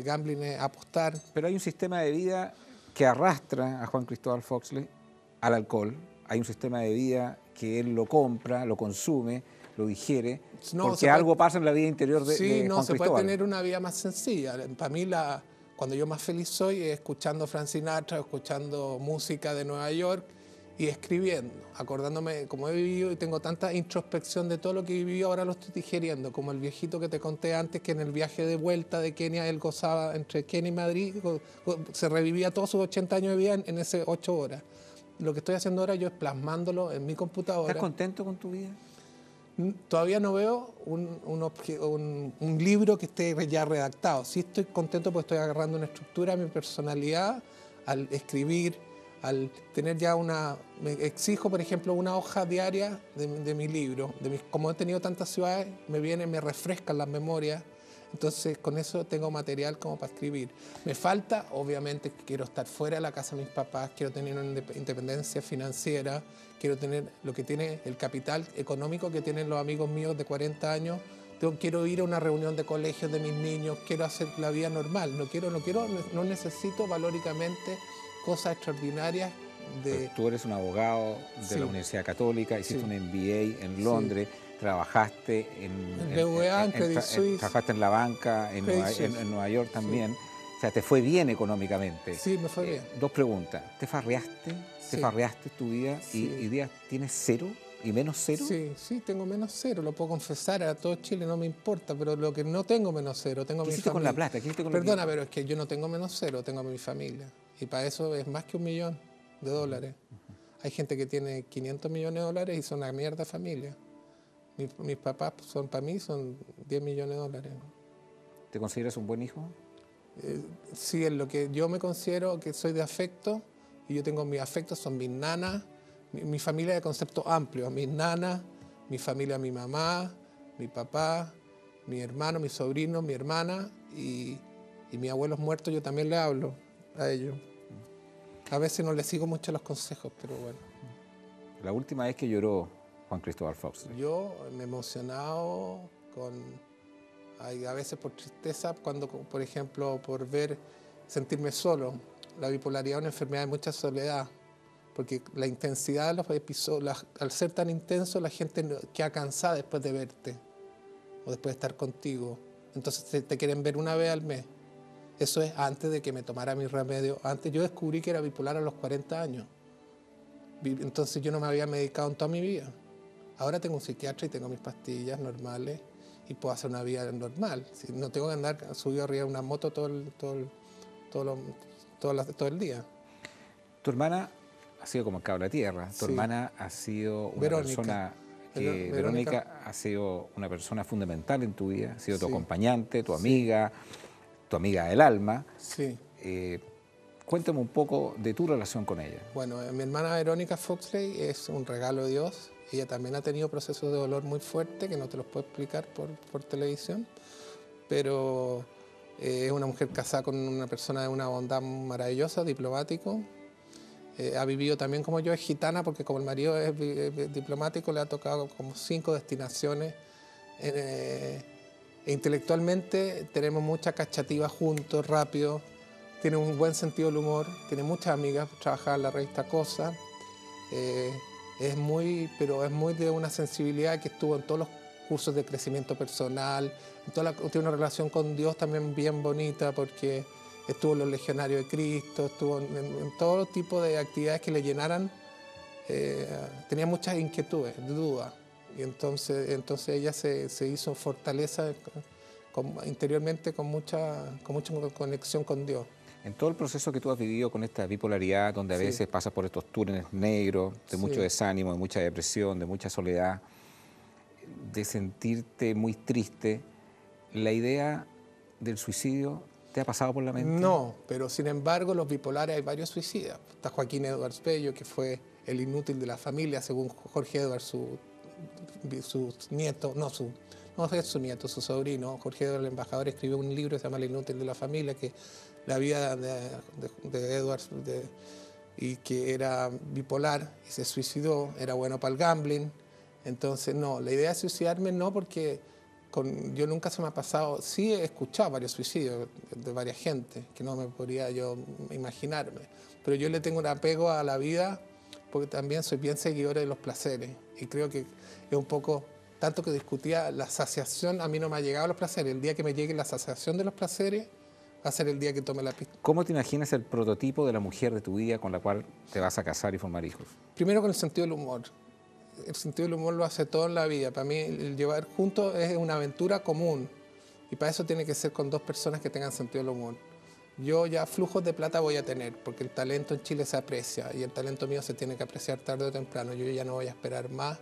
gambling es apostar. Pero hay un sistema de vida que arrastra a Juan Cristóbal Foxley al alcohol. Hay un sistema de vida que él lo compra, lo consume, lo digiere, porque algo pasa en la vida interior de Juan Cristóbal. Se puede tener una vida más sencilla. Para mí, cuando yo más feliz soy es escuchando Frank Sinatra, escuchando música de Nueva York y escribiendo, acordándome cómo he vivido y tengo tanta introspección de todo lo que he vivido, ahora lo estoy digiriendo, como el viejito que te conté antes, que en el viaje de vuelta de Kenia él gozaba entre Kenia y Madrid, se revivía todos sus 80 años de vida en esas 8 horas. Lo que estoy haciendo ahora yo es plasmándolo en mi computadora. ¿Estás contento con tu vida? Todavía no veo un libro que esté ya redactado. Sí estoy contento porque estoy agarrando una estructura a mi personalidad al escribir, al tener ya me exijo, por ejemplo, una hoja diaria de mi libro. Como he tenido tantas ciudades, me refrescan las memorias. Entonces, con eso tengo material como para escribir. Me falta, obviamente, que quiero estar fuera de la casa de mis papás, quiero tener una independencia financiera, quiero tener lo que tiene el capital económico que tienen los amigos míos de 40 años. Quiero ir a una reunión de colegios de mis niños, quiero hacer la vida normal. No necesito valóricamente cosas extraordinarias. Tú eres un abogado de la Universidad Católica, hiciste un MBA en Londres. Trabajaste en BVA, en Credit Suisse. Trabajaste en la banca en Nueva York también. Sí. O sea, te fue bien económicamente. Sí, me fue bien. 2 preguntas. ¿Te farreaste? Sí. ¿Te farreaste tu vida y hoy día tienes 0 y menos 0? Sí, tengo menos 0, lo puedo confesar, a todo Chile no me importa, pero lo que no tengo menos 0, tengo mi familia. Con la plata? Perdona, pero es que yo no tengo menos 0, tengo a mi familia. Y para eso es más que $1 millón. Hay gente que tiene 500 millones de dólares y son una mierda familia. Mis papás para mí son 10 millones de dólares. ¿Te consideras un buen hijo? Sí, en lo que yo me considero que soy de afecto, y yo tengo mis afectos, son mis nanas, mi familia de concepto amplio, mis nanas, mi familia, mi mamá, mi papá, mi hermano, mi sobrino, mi hermana, y mis abuelos muertos yo también le hablo a ellos. A veces no les sigo mucho los consejos, pero bueno. La última vez que lloró Juan Cristóbal Foxley. Yo me he emocionado a veces por tristeza, cuando, por ejemplo, por sentirme solo. La bipolaridad es una enfermedad de mucha soledad, porque la intensidad de los episodios, al ser tan intenso, la gente queda cansada después de verte o después de estar contigo. Entonces te quieren ver una vez al mes. Eso es antes de que me tomara mi remedio. Antes yo descubrí que era bipolar a los 40 años. Entonces yo no me había medicado en toda mi vida. Ahora tengo un psiquiatra y tengo mis pastillas normales y puedo hacer una vida normal. No tengo que andar subido arriba de una moto todo el día. Tu hermana ha sido como el cabo de la tierra. Tu hermana ha sido una persona que... Verónica ha sido una persona fundamental en tu vida. Ha sido tu acompañante, tu amiga, tu amiga del alma. Sí. Cuéntame un poco de tu relación con ella. Bueno, mi hermana Verónica Foxley es un regalo de Dios. Ella también ha tenido procesos de dolor muy fuertes que no te los puedo explicar por televisión, pero es una mujer casada con una persona de una bondad maravillosa, diplomático. Ha vivido también como yo, es gitana, porque como el marido es diplomático, le ha tocado como 5 destinaciones. Intelectualmente tenemos mucha cachativa juntos, rápido. Tiene un buen sentido del humor, tiene muchas amigas, trabaja en la revista Cosa. Pero es muy de una sensibilidad que estuvo en todos los cursos de crecimiento personal, tiene una relación con Dios también bien bonita porque estuvo en los Legionarios de Cristo, estuvo en todo tipo de actividades que le llenaran, tenía muchas inquietudes, dudas, y entonces ella se hizo fortaleza interiormente con mucha conexión con Dios. En todo el proceso que tú has vivido con esta bipolaridad, donde a veces pasas por estos túneles negros, de mucho desánimo, de mucha depresión, de mucha soledad, de sentirte muy triste, ¿la idea del suicidio te ha pasado por la mente? No, pero sin embargo los bipolares hay varios suicidas. Está Joaquín Edwards Bello, que fue el inútil de la familia, según Jorge Edwards, su nieto, no es su nieto, su sobrino. Jorge Edwards, el embajador, escribió un libro que se llama El inútil de la familia, que la vida de Edwards, y que era bipolar y se suicidó, era bueno para el gambling. Entonces, no, la idea de suicidarme no, porque yo nunca se me ha pasado, sí he escuchado varios suicidios de varias gente, que no me podría yo imaginarme, pero yo le tengo un apego a la vida, porque también soy bien seguidor de los placeres, y creo que es un poco, tanto que discutía la saciación, a mí no me ha llegado los placeres, el día que me llegue la saciación de los placeres, va a ser el día que tome la pista. ¿Cómo te imaginas el prototipo de la mujer de tu vida con la cual te vas a casar y formar hijos? Primero con el sentido del humor. El sentido del humor lo hace todo en la vida. Para mí el llevar juntos es una aventura común, y para eso tiene que ser con dos personas que tengan sentido del humor. Yo ya flujos de plata voy a tener, porque el talento en Chile se aprecia, y el talento mío se tiene que apreciar tarde o temprano. Yo ya no voy a esperar más.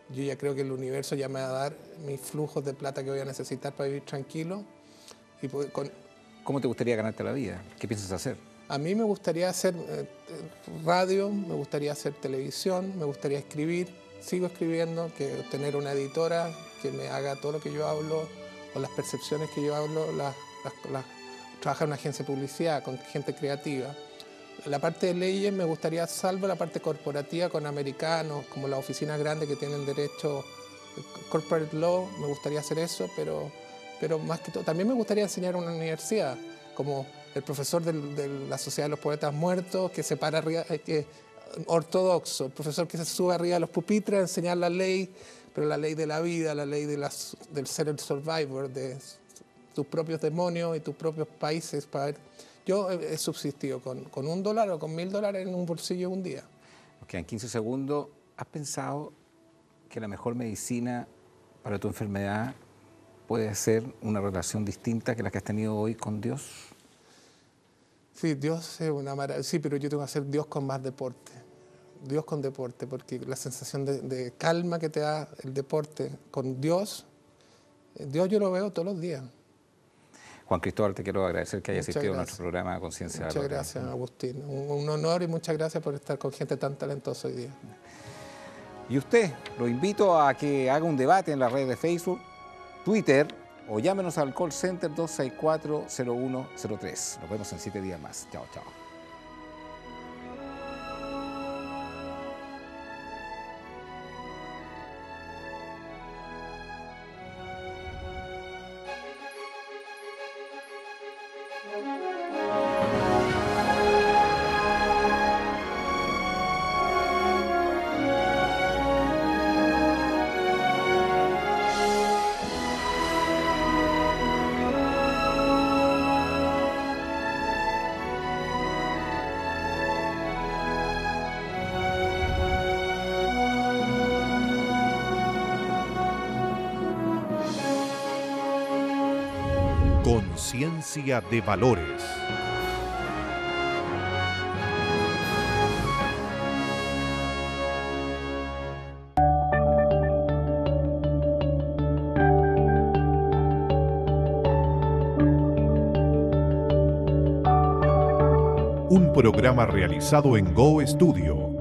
Yo ya creo que el universo ya me va a dar mis flujos de plata que voy a necesitar para vivir tranquilo. Y ¿Cómo te gustaría ganarte la vida? ¿Qué piensas hacer? A mí me gustaría hacer radio, me gustaría hacer televisión, me gustaría escribir. Sigo escribiendo, que tener una editora que me haga todo lo que yo hablo, o las percepciones que yo hablo, trabajar en una agencia de publicidad con gente creativa. La parte de leyes me gustaría, salvo la parte corporativa con americanos, como las oficinas grandes que tienen derecho, corporate law, me gustaría hacer eso, pero más que todo, también me gustaría enseñar en una universidad, como el profesor de la Sociedad de los Poetas Muertos, que se para arriba, ortodoxo, el profesor que se sube arriba de los pupitres a enseñar la ley, pero la ley de la vida, la ley del ser el survivor, de tus propios demonios y tus propios países. Yo he subsistido con $1 o con $1000 en un bolsillo un día. Ok, en 15 segundos, ¿has pensado que la mejor medicina para tu enfermedad puede ser una relación distinta que la que has tenido hoy con Dios? Sí, Dios es una maravilla. Sí, pero yo tengo que hacer Dios con más deporte. Dios con deporte, porque la sensación de calma que te da el deporte con Dios yo lo veo todos los días. Juan Cristóbal, te quiero agradecer que hayas asistido a nuestro programa Conciencia. Muchas gracias, Agustín. Un honor y muchas gracias por estar con gente tan talentosa hoy día. Y usted, lo invito a que haga un debate en las redes de Facebook, Twitter, o llámenos al call center 264-0103. Nos vemos en 7 días más. Chao, chao. Conciencia de valores. Un programa realizado en Go Studio